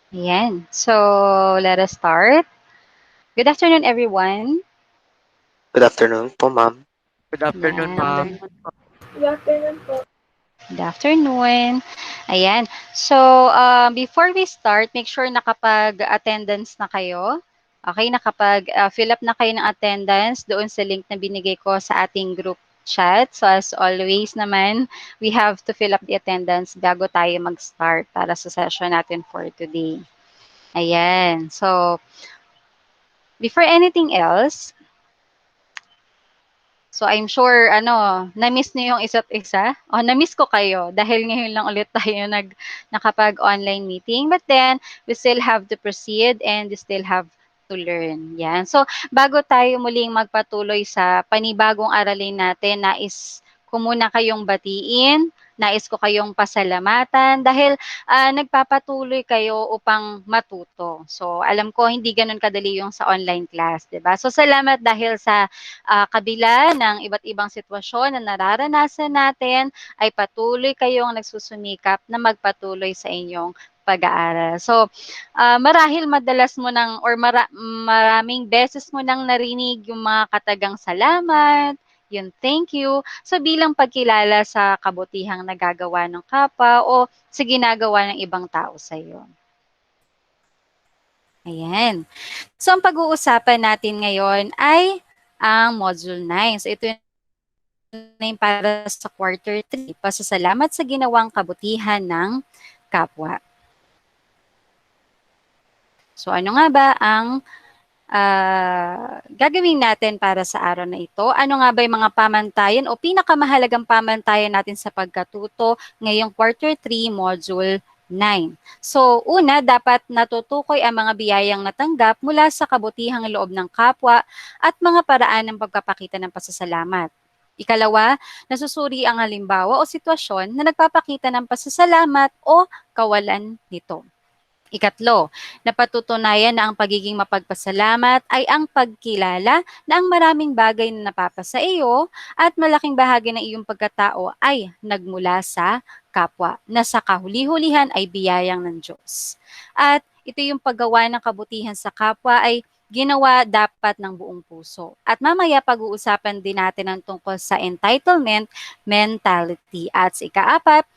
Ayan. So, let us start. Good afternoon, everyone. Good afternoon po, ma'am. Good afternoon, Ayan. ma'am. Good afternoon po. Good afternoon. Ayan. So, before we start, make sure nakapag-attendance na kayo. Okay, nakapag-fill up na kayo ng attendance doon sa link na binigay ko sa ating group chat. So, as always naman, we have to fill up the attendance bago tayo mag-start para sa session natin for today. Ayan. So, before anything else, so I'm sure na-miss niyo yung isa't isa. O na-miss ko kayo dahil ngayon lang ulit tayo nakapag-online meeting. But then we still have to proceed and we still have to learn. Yan. So bago tayo muling magpatuloy sa panibagong aralin natin, nais ko muna kayong batiin. Nais ko kayong pasalamatan dahil nagpapatuloy kayo upang matuto. So, alam ko hindi ganun kadali yung sa online class, 'di ba? So, salamat dahil sa kabila ng iba't ibang sitwasyon na nararanasan natin, ay patuloy kayong nagsusumikap na magpatuloy sa inyong pag-aaral. So, marahil madalas mo nang or maraming beses mo nang narinig yung mga katagang salamat, yung thank you, so bilang pagkilala sa kabutihang nagagawa ng kapwa o sa ginagawa ng ibang tao sa iyo. Ayan. So, ang pag-uusapan natin ngayon ay ang Module 9. So, ito na yung para sa Quarter 3, pasasalamat sa ginawang kabutihan ng kapwa. So, ano nga ba ang gagawin natin para sa araw na ito? Ano nga ba yung mga pamantayan o pinakamahalagang pamantayan natin sa pagkatuto ngayong Quarter 3, Module 9? So, una, dapat natutukoy ang mga biyayang natanggap mula sa kabutihang loob ng kapwa at mga paraan ng pagpapakita ng pasasalamat. Ikalawa, nasusuri ang halimbawa o sitwasyon na nagpapakita ng pasasalamat o kawalan nito. Ikatlo, napatutunayan na ang pagiging mapagpasalamat ay ang pagkilala na ang maraming bagay na napapasa iyo at malaking bahagi ng iyong pagkatao ay nagmula sa kapwa, na sa kahuli-hulihan ay biyayang ng Diyos. At ito yung paggawa ng kabutihan sa kapwa ay ginawa dapat ng buong puso. At mamaya pag-uusapan din natin ang tungkol sa entitlement mentality. At sa ikaapat,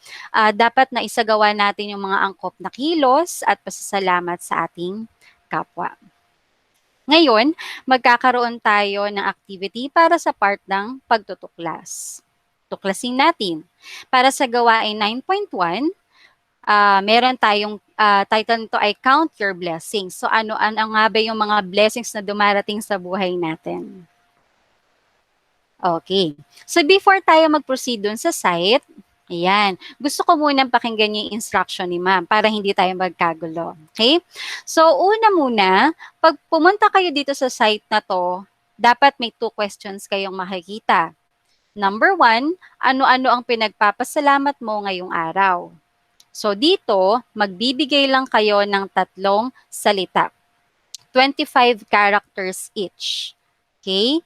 dapat na isagawa natin yung mga angkop na kilos at pasasalamat sa ating kapwa. Ngayon, magkakaroon tayo ng activity para sa part ng pagtutuklas. Tuklasin natin. Para sa gawain 9.1, meron tayong title nito ay Count Your Blessings. So ano nga ba yung mga blessings na dumarating sa buhay natin? Okay. So before tayo mag-proceed dun sa site, ayan, gusto ko munang pakinggan yung instruction ni ma'am para hindi tayo magkagulo. Okay? So una muna, pag pumunta kayo dito sa site na to, dapat may 2 questions kayong makikita. Number 1, ano-ano ang pinagpapasalamat mo ngayong araw? So dito, magbibigay lang kayo ng 3 salita. 25 characters each. Okay?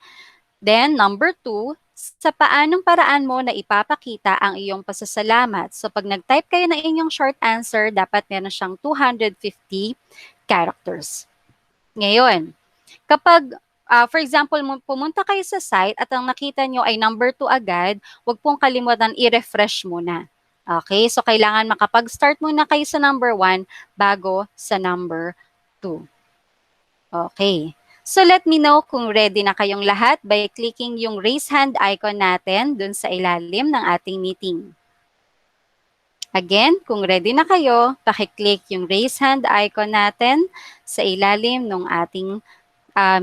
Then, number 2, sa paanong paraan mo na ipapakita ang iyong pasasalamat. So, pag nag-type kayo ng inyong short answer, dapat meron siyang 250 characters. Ngayon, kapag, for example, pumunta kayo sa site at ang nakita nyo ay number 2 agad, huwag pong kalimutan i-refresh muna. Okay? So, kailangan makapag-start muna kayo sa number 1 bago sa number 2. Okay. So let me know kung ready na kayong lahat by clicking yung raise hand icon natin dun sa ilalim ng ating meeting. Again, kung ready na kayo, pakiclick yung raise hand icon natin sa ilalim ng ating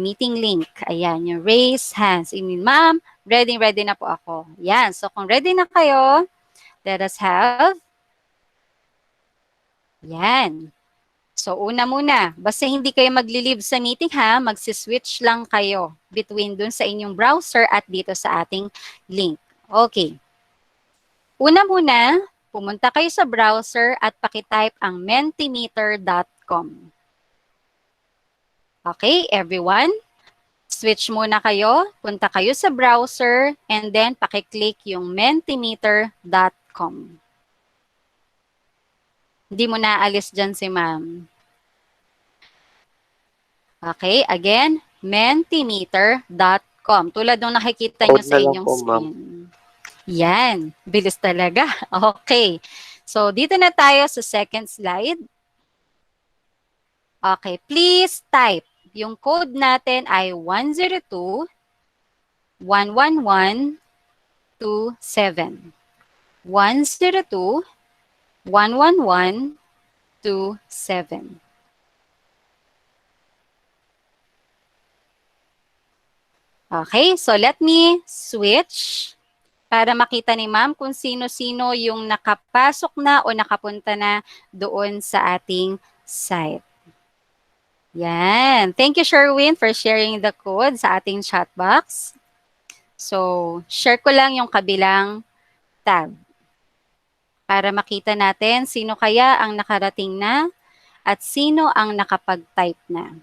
meeting link. Ayan, yung raise hands. I mean, ma'am, ready na po ako. Yan. So kung ready na kayo, let us have. Yan. So, una muna, basta hindi kayo magli-leave sa meeting ha, magsiswitch lang kayo between dun sa inyong browser at dito sa ating link. Okay. Una muna, pumunta kayo sa browser at pakitype ang mentimeter.com. Okay, everyone? Switch muna kayo, punta kayo sa browser, and then pakiclick yung mentimeter.com. Hindi mo naalis dyan si ma'am. Okay, again, mentimeter.com. Tulad nung nakikita nyo Code sa na lang inyong po, ma'am. screen. Yan, bilis talaga. Okay, so dito na tayo sa second slide. Okay, please type. Yung code natin ay 102-111-27. 102-111-27. Okay, so let me switch para makita ni ma'am kung sino-sino yung nakapasok na o nakapunta na doon sa ating site. Yan. Thank you, Sherwin, for sharing the code sa ating chat box. So, share ko lang yung kabilang tab para makita natin sino kaya ang nakarating na at sino ang nakapag-type na.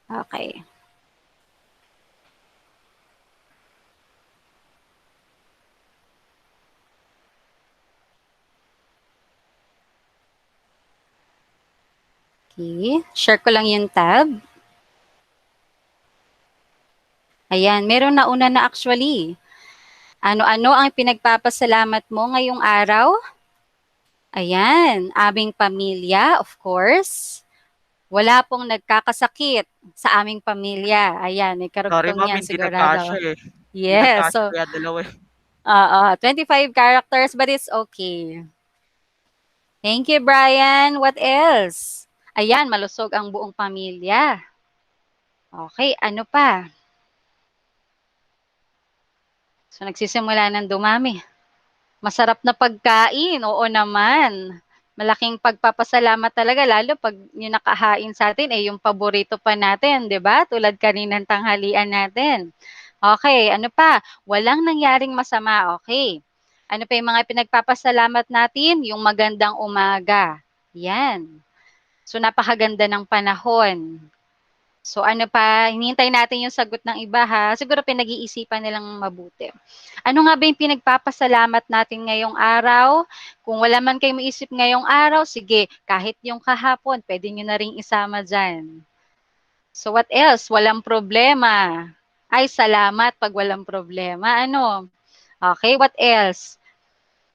Okay. Okay. Share ko lang yung tab. Ayan, meron nauna na actually. Ano-ano ang pinagpapasalamat mo ngayong araw? Ayan, aming pamilya, of course. Wala pong nagkakasakit sa aming pamilya. Ayan, may Sorry karugtong ma'am, yan hindi sigurado. nagkasya eh. Hindi Yes, nagkasya so, kaya dalawa eh. 25 characters, but it's okay. Thank you, Brian. What else? Ayan, malusog ang buong pamilya. Okay, ano pa? So, nagsisimula ng dumami. Masarap na pagkain, oo naman. Malaking pagpapasalamat talaga, lalo pag yung nakahain sa atin, yung paborito pa natin, di ba? Tulad kaninang tanghalian natin. Okay, ano pa? Walang nangyaring masama, okay. Ano pa yung mga pinagpapasalamat natin? Yung magandang umaga. Yan. So, napakaganda ng panahon. So ano pa, hinihintay natin yung sagot ng iba ha. Siguro pinag-iisipan nilang mabuti. Ano nga ba yung pinagpapasalamat natin ngayong araw? Kung wala man kayo maisip ngayong araw, sige, kahit yung kahapon, pwede nyo na rin isama dyan. So what else? Walang problema. Ay, salamat pag walang problema. Ano? Okay, what else?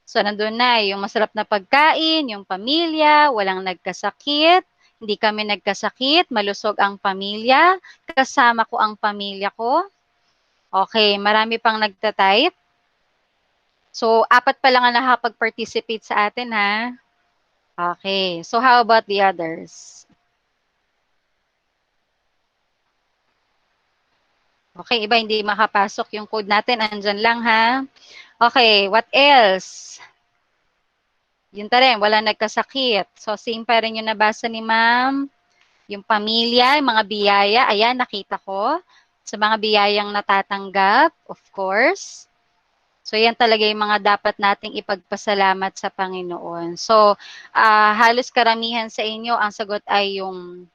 So nandun na, yung masarap na pagkain, yung pamilya, walang nagkasakit, hindi kami nagkasakit, malusog ang pamilya, kasama ko ang pamilya ko. Okay, marami pang nagtatype. So, 4 pa lang ang nakapag-participate sa atin, ha? Okay, so how about the others? Okay, iba hindi makapasok yung code natin, andyan lang, ha? Okay, what else? Yun ta rin, wala nagkasakit. So, same pa rin yung nabasa ni ma'am. Yung pamilya, yung mga biyaya, ayan, nakita ko. Sa mga biyayang natatanggap, of course. So, yan talaga yung mga dapat nating ipagpasalamat sa Panginoon. So, halos karamihan sa inyo, ang sagot ay yung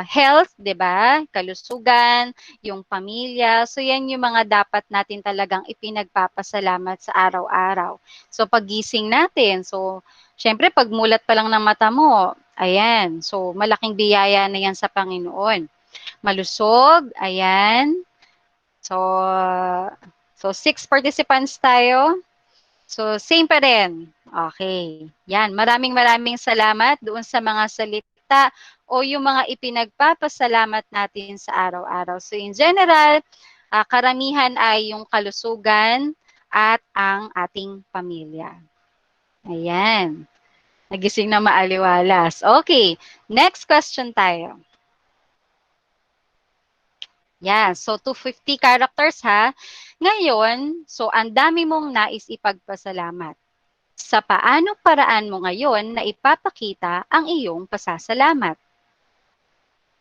health, di ba? Kalusugan, yung pamilya. So, yan yung mga dapat natin talagang ipinagpapasalamat sa araw-araw. So, paggising natin, so, syempre, pagmulat pa lang ng mata mo, ayan. So, malaking biyaya na yan sa Panginoon. Malusog, ayan. So 6 participants tayo. So, same pa rin. Okay. Yan. Maraming salamat doon sa mga salita o yung mga ipinagpapasalamat natin sa araw-araw. So, in general, karamihan ay yung kalusugan at ang ating pamilya. Ayan. Nagising na maaliwalas. Okay. Next question tayo. Yan. So, 250 characters ha. Ngayon, so ang dami mong nais ipagpasalamat. Sa paanong paraan mo ngayon na ipapakita ang iyong pasasalamat?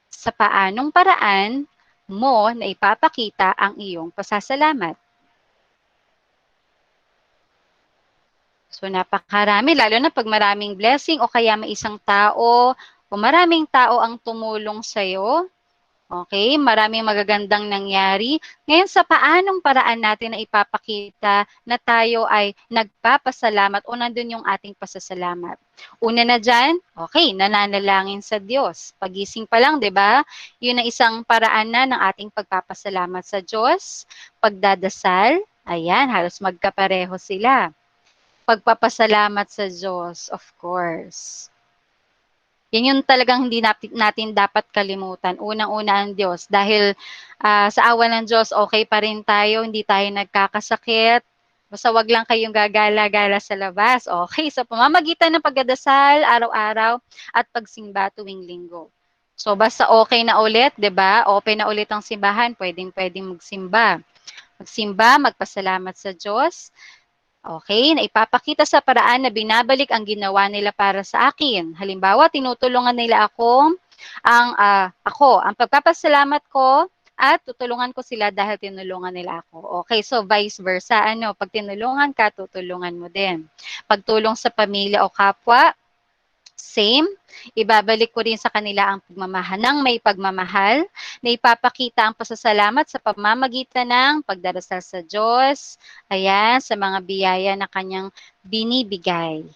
Sa paanong paraan mo na ipapakita ang iyong pasasalamat? So, napakarami, lalo na pag maraming blessing o kaya may isang tao o maraming tao ang tumulong sa'yo. Okay, maraming magagandang nangyari. Ngayon, sa paanong paraan natin na ipapakita na tayo ay nagpapasalamat o nandun yung ating pasasalamat? Una na dyan, okay, nananalangin sa Diyos. Pagising pa lang, di ba? Yun ang isang paraan na ng ating pagpapasalamat sa Diyos. Pagdadasal, ayan, halos magkapareho sila. Pagpapasalamat sa Diyos, of course. Yan yung talagang hindi natin dapat kalimutan. Unang-una ang Diyos. Dahil sa awa ng Diyos, okay pa rin tayo, hindi tayo nagkakasakit. Basta wag lang kayong gagala-gala sa labas. Okay, sa pamamagitan ng pagdadasal, araw-araw, at pagsimba tuwing linggo. So basta okay na ulit, 'di ba? Open na ulit ang simbahan, pwedeng magsimba. Magsimba, magpasalamat sa Diyos. Okay, na ipapakita sa paraan na binabalik ang ginawa nila para sa akin. Halimbawa, tinutulungan nila ako, ang pagpapasalamat ko at tutulungan ko sila dahil tinulungan nila ako. Okay, so vice versa, pag tinulungan ka, tutulungan mo din. Pagtulong sa pamilya o kapwa, same, ibabalik ko rin sa kanila ang pagmamahal ng may pagmamahal na ipapakita ang pasasalamat sa pamamagitan ng pagdarasal sa Diyos, ayan, sa mga biyaya na kanyang binibigay.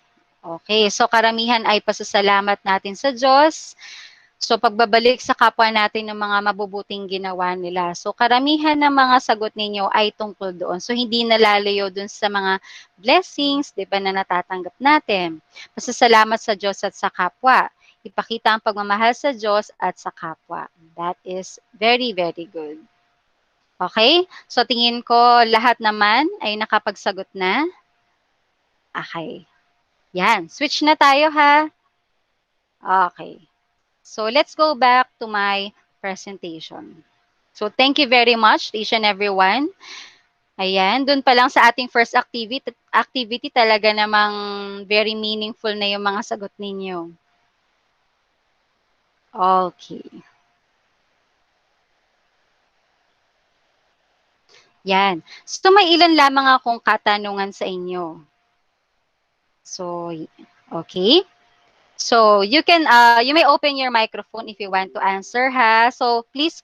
Okay, so karamihan ay pasasalamat natin sa Diyos. So pagbabalik sa kapwa natin ng mga mabubuting ginawa nila. So karamihan ng mga sagot ninyo ay tungkol doon. So hindi nalalayo doon sa mga blessings, 'di ba, na natatanggap natin. Pasasalamat sa Diyos at sa kapwa. Ipakita ang pagmamahal sa Diyos at sa kapwa. That is very, very good. Okay? So tingin ko lahat naman ay nakapagsagot na. Okay. Yan. Switch na tayo ha. Okay. So let's go back to my presentation. So thank you very much to each and everyone. Ayan, dun pa lang sa ating first activity talaga namang very meaningful na yung mga sagot ninyo. Okay. Yan. So may ilan lamang akong katanungan sa inyo. So, okay. So you may open your microphone if you want to answer ha. So please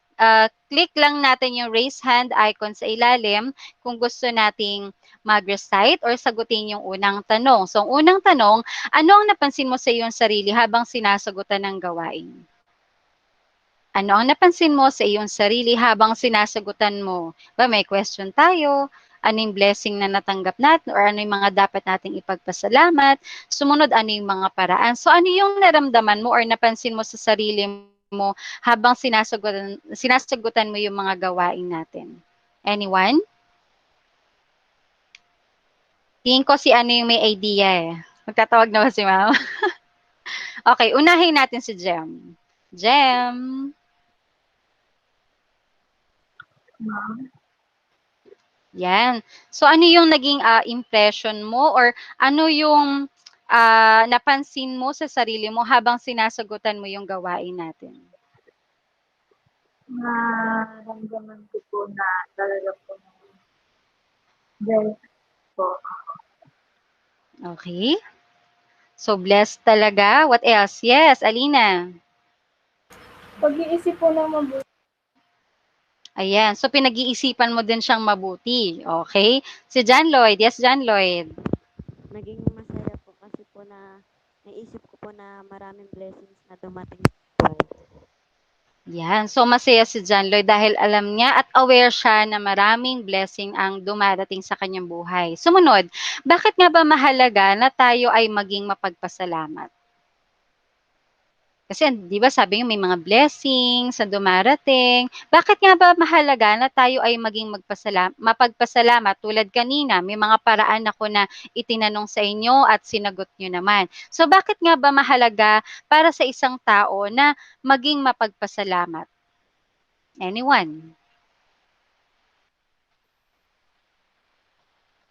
click lang natin yung raise hand icon sa ilalim kung gusto nating mag-recite or sagutin yung unang tanong. So ang unang tanong, ano ang napansin mo sa iyong sarili habang sinasagutan ng gawain? Ano ang napansin mo sa iyong sarili habang sinasagutan mo? Ba, may question tayo. Ano yung blessing na natanggap natin or ano yung mga dapat nating ipagpasalamat? Sumunod, ano yung mga paraan? So, ano yung naramdaman mo or napansin mo sa sarili mo habang sinasagutan mo yung mga gawain natin? Anyone? Tingin ko si ano yung may idea eh. Magtatawag na ba si ma'am? Okay, unahin natin si Jem. Jem. Ma'am. Yan. So ano yung naging impression mo or ano yung napansin mo sa sarili mo habang sinasagutan mo yung gawain natin? Naramdaman ko po na talaga po very po. Okay. So blessed talaga. What else? Yes, Alina. Pag-iisip po ng mabuti. Ayan. So pinag-iisipan mo din siyang mabuti. Okay. Si John Lloyd. Yes, John Lloyd. Naging masaya po kasi po na naisip ko po na maraming blessings na dumating sa buhay. Yan. So, masaya si John Lloyd dahil alam niya at aware siya na maraming blessing ang dumarating sa kanyang buhay. Sumunod, bakit nga ba mahalaga na tayo ay maging mapagpasalamat? Kasi, di ba sabi niyo may mga blessings na dumarating. Bakit nga ba mahalaga na tayo ay maging mapagpasalamat? Tulad kanina, may mga paraan ako na itinanong sa inyo at sinagot niyo naman. So, bakit nga ba mahalaga para sa isang tao na maging mapagpasalamat? Anyone?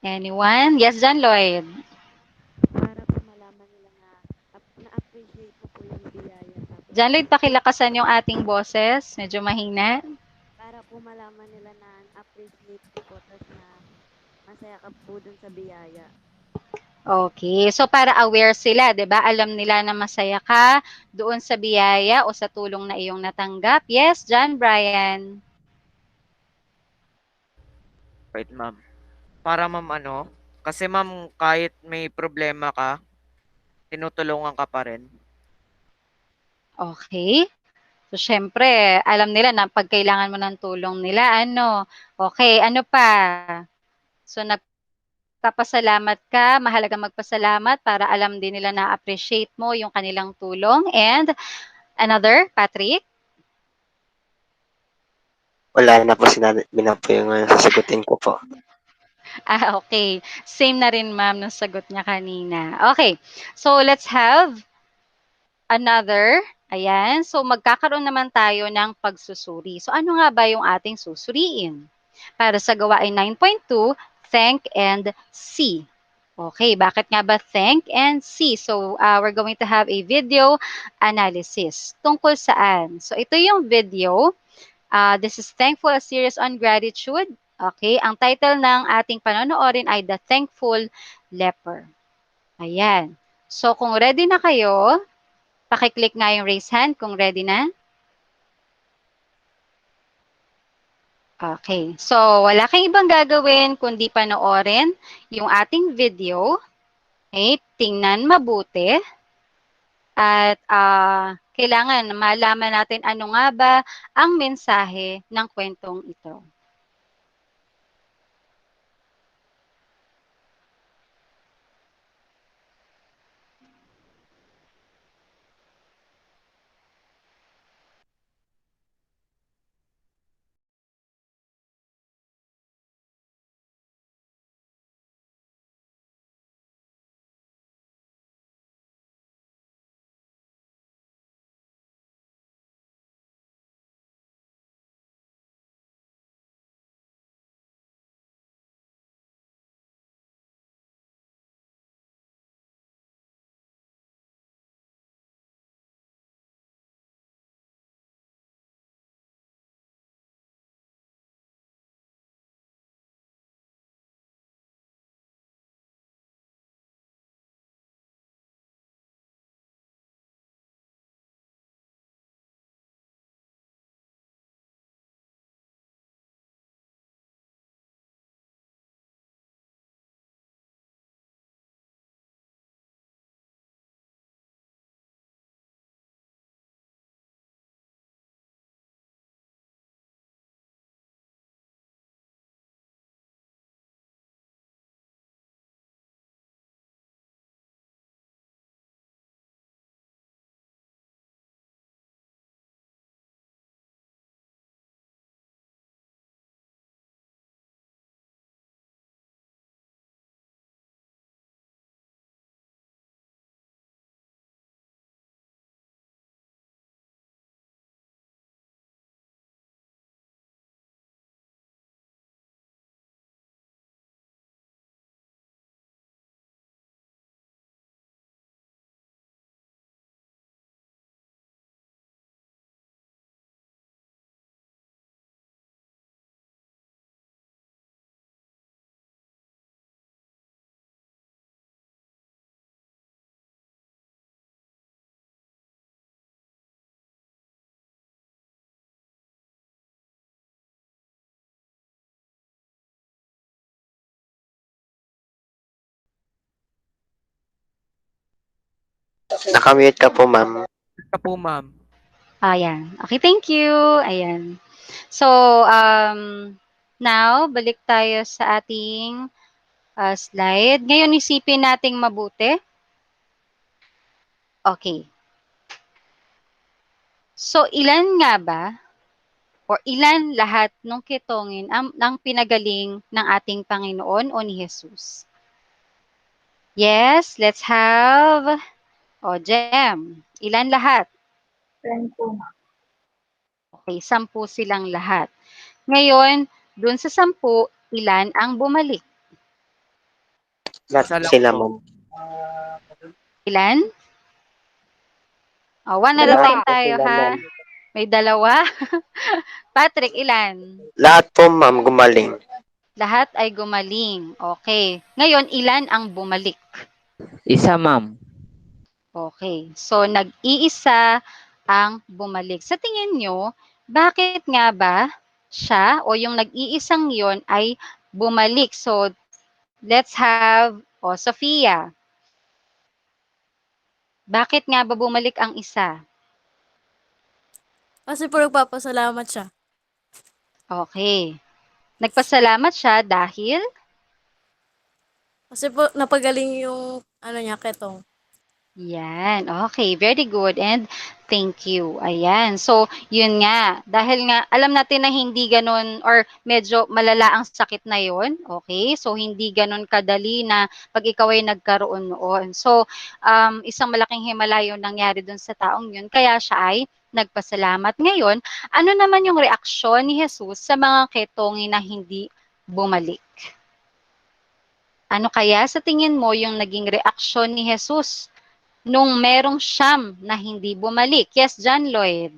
Anyone? Yes, John Lloyd. Para po malaman nila na na-appreciate mo po yung biyaya. Tapos, John Lloyd, pakilakasan yung ating boses. Medyo mahina. para po malaman nila na na-appreciate ko po tapos na masaya ka po dun sa biyaya. Okay. So, para aware sila, 'di ba? Alam nila na masaya ka doon sa biyaya o sa tulong na iyong natanggap. Yes, John Brian? Wait, ma'am. Para ma'am kasi ma'am kahit may problema ka, tinutulungan ka pa rin. Okay. So, siyempre, alam nila na 'pag kailangan mo ng tulong nila ano. Okay, ano pa? So, nagpapasalamat ka, mahalagang magpasalamat para alam din nila na appreciate mo yung kanilang tulong. And another, Patrick? Wala na po, sinabi na po yung sasagutin ko po. Okay. Same na rin ma'am ng sagot niya kanina. Okay. So, let's have another. Ayan. So, magkakaroon naman tayo ng pagsusuri. So, ano nga ba yung ating susuriin? Para sa gawain 9.2, thank and see. Okay, bakit nga ba thank and see? So, we're going to have a video analysis. Tungkol saan? So, ito yung video. This is Thankful, a series on gratitude. Okay, ang title ng ating panonoorin ay The Thankful Leper. Ayan. So, kung ready na kayo, pakiclick nga yung raise hand kung ready na. Okay. So, wala kang ibang gagawin kundi panoorin yung ating video. Okay, tingnan mabuti. At kailangan malaman natin ano nga ba ang mensahe ng kwentong ito. Nakamute ka po, ma'am. Ito po, ma'am. Ayan. Okay, thank you. Ayan. So, now, balik tayo sa ating slide. Ngayon, isipin nating mabuti. Okay. So, ilan nga ba or ilan lahat nung kitongin ang pinagaling ng ating Panginoon o ni Jesus? Yes, let's have Jem. Ilan lahat? 10 po, ma'am. Okay, 10 silang lahat. Ngayon, dun sa 10, ilan ang bumalik? Lahat Isa lang sila, po. ma'am. Ilan? One at a Lahat time po tayo sila, ha. ma'am. May dalawa. Patrick, ilan? Lahat po, ma'am, gumaling. Lahat ay gumaling. Okay. Ngayon, ilan ang bumalik? Isa, ma'am. Okay. So, nag-iisa ang bumalik. Sa tingin nyo, bakit nga ba siya o yung nag-iisang yon ay bumalik? So, let's have, Sophia. Bakit nga ba bumalik ang isa? Kasi po nagpapasalamat siya. Okay. Nagpasalamat siya dahil Kasi po napagaling yung niya, ketong. yan. Okay, very good. And thank you. Ayan. So, yun nga. Dahil nga, alam natin na hindi ganun or medyo malala ang sakit na yun. Okay? So, hindi ganun kadali na pag ikaw ay nagkaroon noon. So, isang malaking himala yung nangyari dun sa taong yun. Kaya siya ay nagpasalamat. Ngayon, ano naman yung reaksyon ni Jesus sa mga ketongi na hindi bumalik? Ano kaya sa tingin mo yung naging reaksyon ni Jesus nung merong siyam na hindi bumalik? Yes, John Lloyd.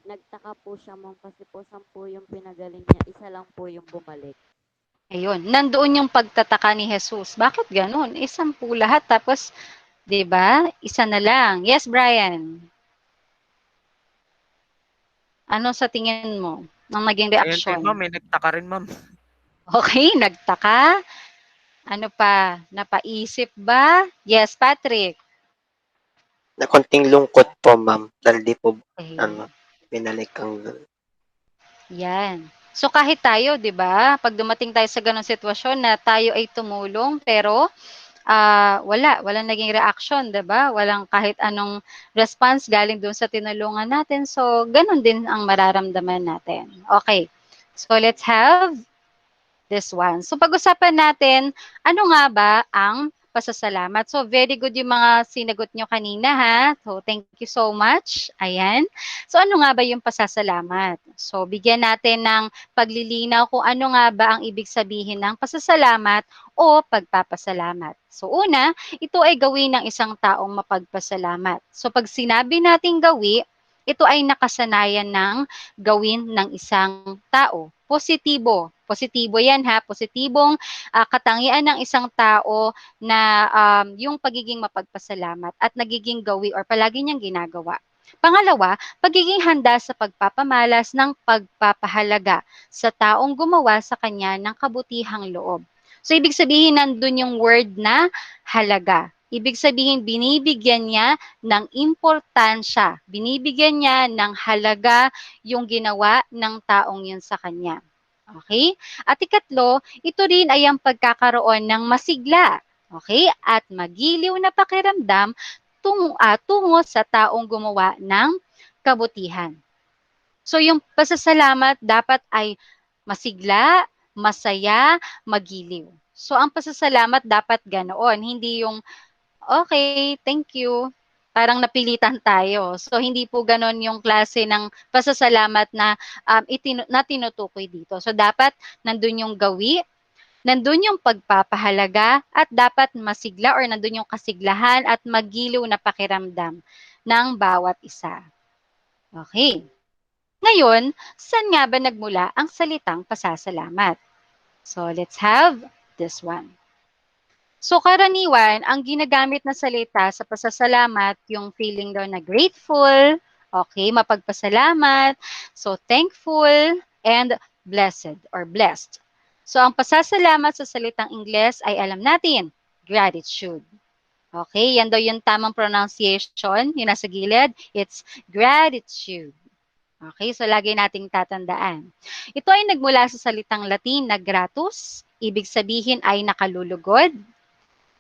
Nagtaka po siya, ma'am, kasi po 10 yung pinagaling niya, isa lang po yung bumalik. Ayun, nandoon yung pagtataka ni Jesus. Bakit ganun? 10 lahat, tapos, di ba, isa na lang. Yes, Brian. Ano sa tingin mo ng naging Ayun din, reaksyon? ma'am. Nagtaka rin, ma'am. Okay, nagtaka. Ano pa? Napaisip ba? Yes, Patrick. Na konting lungkot po, ma'am. Dahil di po, Okay. binalik ang Yan. So kahit tayo, 'di ba, pag dumating tayo sa ganung sitwasyon na tayo ay tumulong pero walang naging reaction, 'di ba? Walang kahit anong response galing doon sa tinulungan natin. So ganun din ang mararamdaman natin. Okay. So let's have this one. So pag-usapan natin, ano nga ba ang pasasalamat? So very good yung mga sinagot nyo kanina ha. So thank you so much. Ayan. So ano nga ba yung pasasalamat? So bigyan natin ng paglilinaw kung ano nga ba ang ibig sabihin ng pasasalamat o pagpapasalamat. So una, ito ay gawin ng isang taong mapagpasalamat. So pag sinabi nating gawi, ito ay nakasanayan ng gawin ng isang tao. Positibo. Positibo yan ha. Positibong katangian ng isang tao na yung pagiging mapagpasalamat at nagiging gawi or palagi niyang ginagawa. Pangalawa, pagiging handa sa pagpapamalas ng pagpapahalaga sa taong gumawa sa kanya ng kabutihang loob. So, ibig sabihin, nandun yung word na halaga. Ibig sabihin, binibigyan niya ng importansya. Binibigyan niya ng halaga yung ginawa ng taong yun sa kanya. Okay? At ikatlo, ito rin ay ang pagkakaroon ng masigla. Okay? At magiliw na pakiramdam tungo sa taong gumawa ng kabutihan. So yung pasasalamat dapat ay masigla, masaya, magiliw. So ang pasasalamat dapat ganoon, hindi yung okay, thank you. Parang napilitan tayo. So, hindi po ganon yung klase ng pasasalamat na, na tinutukoy dito. So, dapat nandun yung gawi, nandun yung pagpapahalaga, at dapat masigla or nandun yung kasiglahan at magiliw na pakiramdam ng bawat isa. Okay. Ngayon, saan nga ba nagmula ang salitang pasasalamat? So, let's have this one. So karaniwan, ang ginagamit na salita sa pasasalamat, yung feeling daw na grateful, okay, mapagpasalamat, so thankful, and blessed or blessed. So ang pasasalamat sa salitang Ingles ay alam natin, gratitude. Okay, yan daw yung tamang pronunciation, yung nasa gilid, it's gratitude. Okay, so lagi nating tatandaan. Ito ay nagmula sa salitang Latin na gratus, ibig sabihin ay nakalulugod,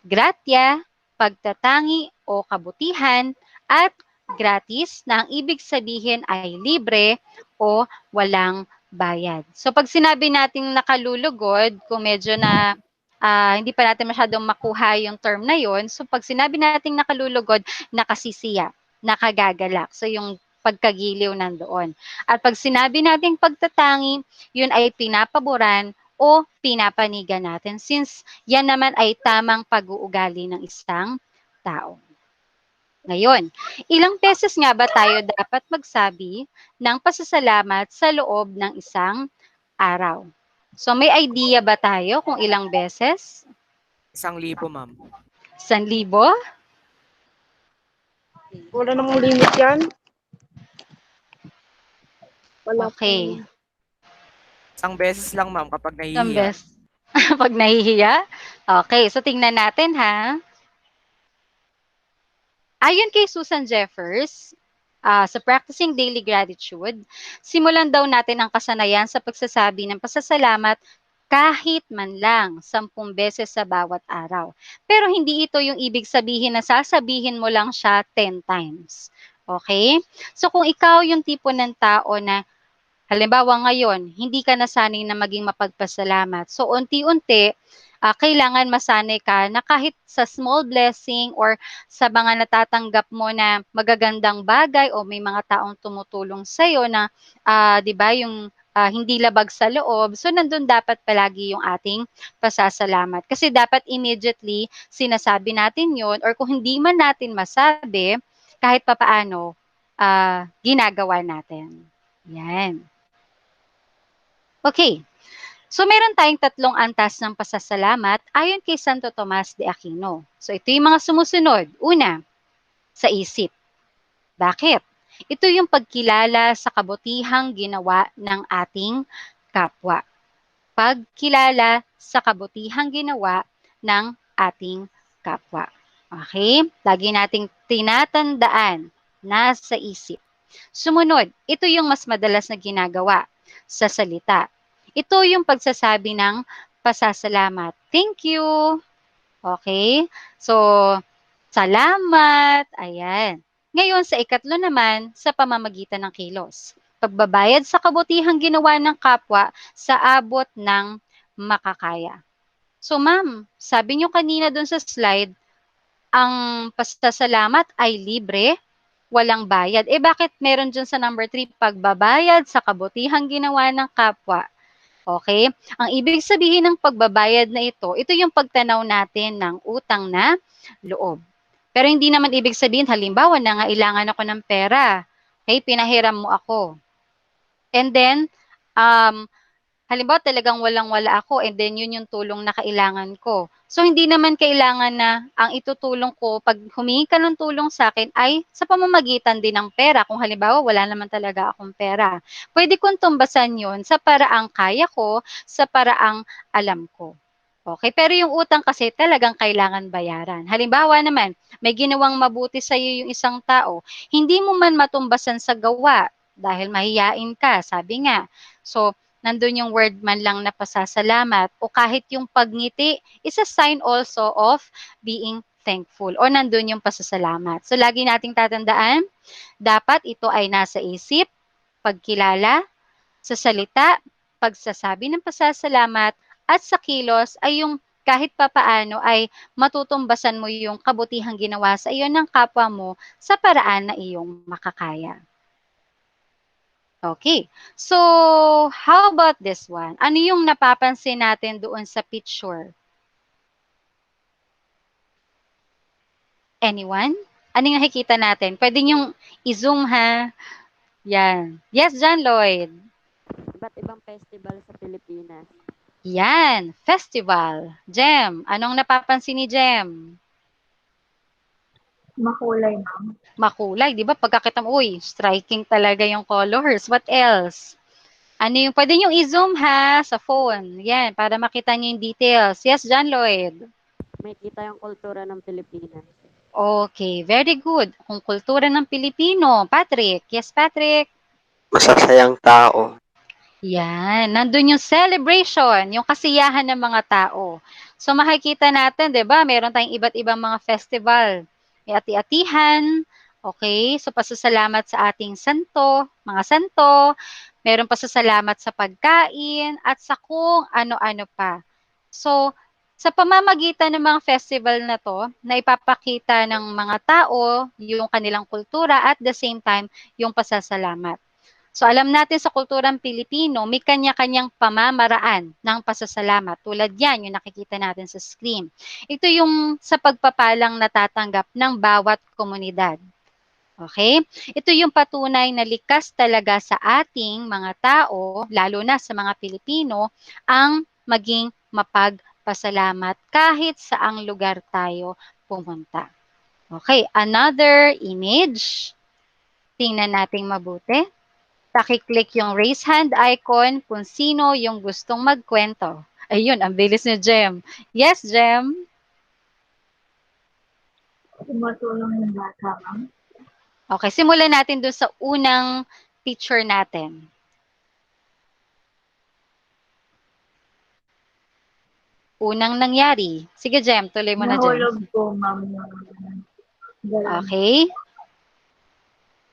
gratia, pagtatangi o kabutihan, at gratis na ang ibig sabihin ay libre o walang bayad. So pag sinabi nating nakalulugod, kung medyo na hindi pa natin masyadong makuha yung term na yon, so pag sinabi nating nakalulugod, nakasisiya, nakagagalak. So yung pagkagiliw nandoon. At pag sinabi nating pagtatangi, yun ay pinapaboran o pinapanigan natin since yan naman ay tamang pag-uugali ng isang tao. Ngayon, ilang beses nga ba tayo dapat magsabi ng pasasalamat sa loob ng isang araw? So may idea ba tayo kung ilang beses? 1,000, ma'am. 1,000? Wala namang limit yan. Wala Okay. pong- Isang beses lang, ma'am, kapag Isang nahihiya. beses. Pag nahihiya? Okay, so tingnan natin ha. Ayon kay Susan Jeffers, sa Practicing Daily Gratitude, simulan daw natin ang kasanayan sa pagsasabi ng pasasalamat kahit man lang 10 beses sa bawat araw. Pero hindi ito yung ibig sabihin na sasabihin mo lang siya 10 times. Okay? So kung ikaw yung tipo ng tao na halimbawa ngayon, hindi ka nasanay na maging mapagpasalamat. So unti-unti, kailangan masanay ka na kahit sa small blessing or sa mga natatanggap mo na magagandang bagay o may mga taong tumutulong sa'yo na, 'di ba, yung hindi labag sa loob. So nandun dapat palagi yung ating pasasalamat. Kasi dapat immediately sinasabi natin yun or kung hindi man natin masabi, kahit papaano, ginagawa natin. Yan. Okay. So meron tayong 3 antas ng pasasalamat ayon kay Santo Tomas de Aquino. So ito yung mga sumusunod. Una, sa isip. Bakit? Ito yung pagkilala sa kabutihang ginawa ng ating kapwa. Pagkilala sa kabutihang ginawa ng ating kapwa. Okay? Lagi nating tinatandaan na sa isip. Sumunod, ito yung mas madalas na ginagawa sa salita. Ito yung pagsasabi ng pasasalamat. Thank you. Okay? So, salamat. Ayan. Ngayon, sa ikatlo naman, sa pamamagitan ng kilos. Pagbabayad sa kabutihang ginawa ng kapwa sa abot ng makakaya. So, ma'am, sabi nyo kanina dun sa slide, ang pasasalamat ay libre, walang bayad. Bakit meron dyan sa number 3, pagbabayad sa kabutihang ginawa ng kapwa? Okay? Ang ibig sabihin ng pagbabayad na ito yung pagtanaw natin ng utang na loob. Pero hindi naman ibig sabihin, halimbawa, nangailangan ako ng pera. Okay, pinahiram mo ako. And then, halimbawa talagang walang-wala ako and then yun yung tulong na kailangan ko. So hindi naman kailangan na ang itutulong ko pag humingi ka ng tulong sa akin ay sa pamamagitan din ng pera. Kung halimbawa wala naman talaga akong pera. Pwede kong tumbasan yun sa paraang kaya ko, sa paraang alam ko. Okay, pero yung utang kasi talagang kailangan bayaran. Halimbawa naman, may ginawang mabuti sa iyo yung isang tao, hindi mo man matumbasan sa gawa dahil mahiyain ka, sabi nga. So, nandun yung word man lang na pasasalamat o kahit yung pagngiti is a sign also of being thankful o nandun yung pasasalamat. So, lagi nating tatandaan, dapat ito ay nasa isip, pagkilala, sa salita, pagsasabi ng pasasalamat, at sa kilos ay yung kahit papaano ay matutumbasan mo yung kabutihang ginawa sa iyo ng kapwa mo sa paraan na iyong makakaya. Okay. So, how about this one? Ano yung napapansin natin doon sa picture? Anyone? Ano yung nakikita natin? Pwede yung i-zoom ha. Yan. Yes, John Lloyd. Iba't ibang festival sa Pilipinas. Yan. Festival. Jem. Anong napapansin ni Jem? Makulay, ma'am. Makulay. Di ba? Pagkakita mo, uy, striking talaga yung colors. What else? Ano yung, pwede yung i-zoom ha sa phone. Yan, para makita niyo yung details. Yes, John Lloyd. May kita yung kultura ng Pilipinas. Okay, very good. Kung kultura ng Pilipino. Patrick. Yes, Patrick. Masasayang tao. Yan, nandun yung celebration, yung kasiyahan ng mga tao. So makikita natin, 'di ba? Meron tayong iba't ibang mga festival. May ati-atihan, okay? So pasasalamat sa ating santo, mga santo. Meron pasasalamat sa pagkain at sa kung ano-ano pa. So sa pamamagitan ng mga festival na to, na ipapakita ng mga tao yung kanilang kultura at the same time yung pasasalamat. So alam natin sa kulturang Pilipino, may kanya-kanyang pamamaraan ng pasasalamat. Tulad yan, yung nakikita natin sa screen. Ito yung sa pagpapalang natatanggap ng bawat komunidad. Okay? Ito yung patunay na likas talaga sa ating mga tao, lalo na sa mga Pilipino, ang maging magpasalamat kahit saang lugar tayo pumunta. Okay, another image. Tingnan nating mabuti. Paki-click yung raise hand icon kung sino yung gustong magkwento. Ayun, ang bilis ni Jem. Yes, Jem? Tumutulong yung bata, ma'am. Okay, simulan natin doon sa unang picture natin. Unang nangyari. Sige, Jem, tuloy mo na, Jem. Nahulog po, ma'am, yung dalawa. Okay.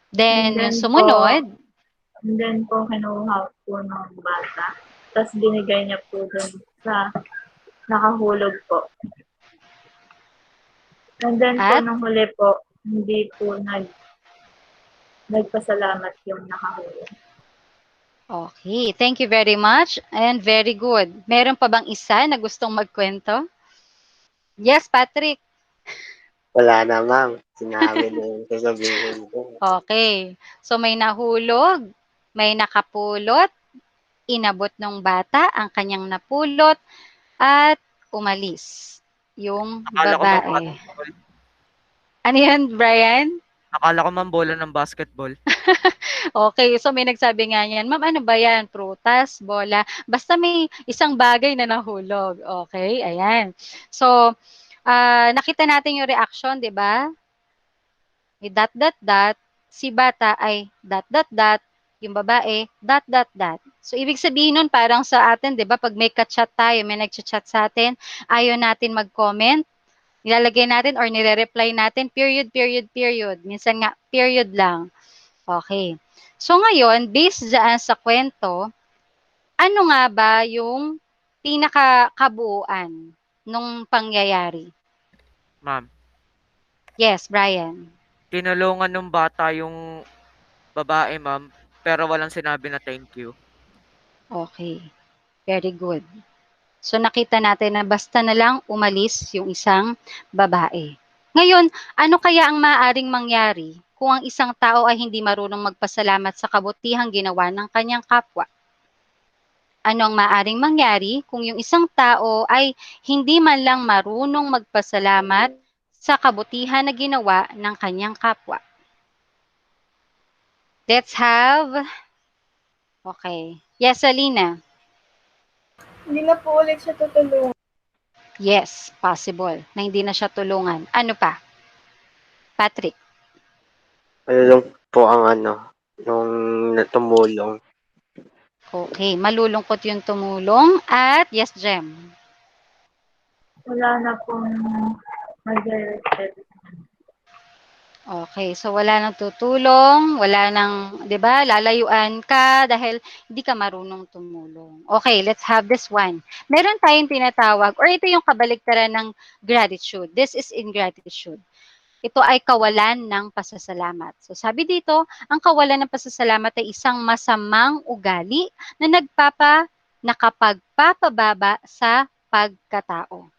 Then, And then sumunod, And then po, kinuha po ng bata. Tapos binigay niya po dun sa nakahulog po. And then po, At? nung huli po, hindi po nagpasalamat yung nakahulog. okay, thank you very much and very good. Meron pa bang isa na gustong magkwento? Yes, Patrick. Wala na, ma'am. Sinabi na yung sasabihin ko. Okay. So may nahulog, may nakapulot, inabot ng bata ang kanyang napulot, at umalis yung Akala ko ma'am, babae. Ano yan, Brian? akala ko ma'am bola ng basketball. Okay, so may nagsabi nga yan, ma'am, ano ba yan? Prutas, bola, basta may isang bagay na nahulog. Okay, ayan. So, nakita natin yung reaction, di ba? May dot, dot, dot. Si bata ay dot, dot, dot. Yung babae, dot, dot, dot. So, ibig sabihin nun, parang sa atin, di ba, pag may ka-chat tayo, may nag-chat sa atin, ayaw natin mag-comment, nilalagay natin or nire-reply natin, period, period, period. Minsan nga, period lang. Okay. So, ngayon, based dyan sa kwento, ano nga ba yung pinakakabuuan nung pangyayari? Ma'am, Yes, Brian. tinulungan ng bata yung babae, ma'am, pero walang sinabi na thank you. Okay. Very good. So nakita natin na basta na lang umalis yung isang babae. Ngayon, ano kaya ang maaaring mangyari kung ang isang tao ay hindi marunong magpasalamat sa kabutihang ginawa ng kanyang kapwa? Ano ang maaaring mangyari kung yung isang tao ay hindi man lang marunong magpasalamat sa kabutihan na ginawa ng kanyang kapwa? Let's have... Okay. Yes, Alina. Hindi na po ulit siya tutulungan. Yes, possible na hindi na siya tulungan. Ano pa? Patrick. Malulung po ang nung tumulong. Okay, malulungkot yung tumulong. At yes, Jem. Wala na pong mag-respect. Okay, so wala nang tutulong, wala nang, 'di ba, lalayuan ka dahil hindi ka marunong tumulong. Okay, let's have this one. Meron tayong tinatawag, or ito yung kabaliktaran ng gratitude. This is ingratitude. Ito ay kawalan ng pasasalamat. So sabi dito, ang kawalan ng pasasalamat ay isang masamang ugali na nakapagpapababa sa pagkatao.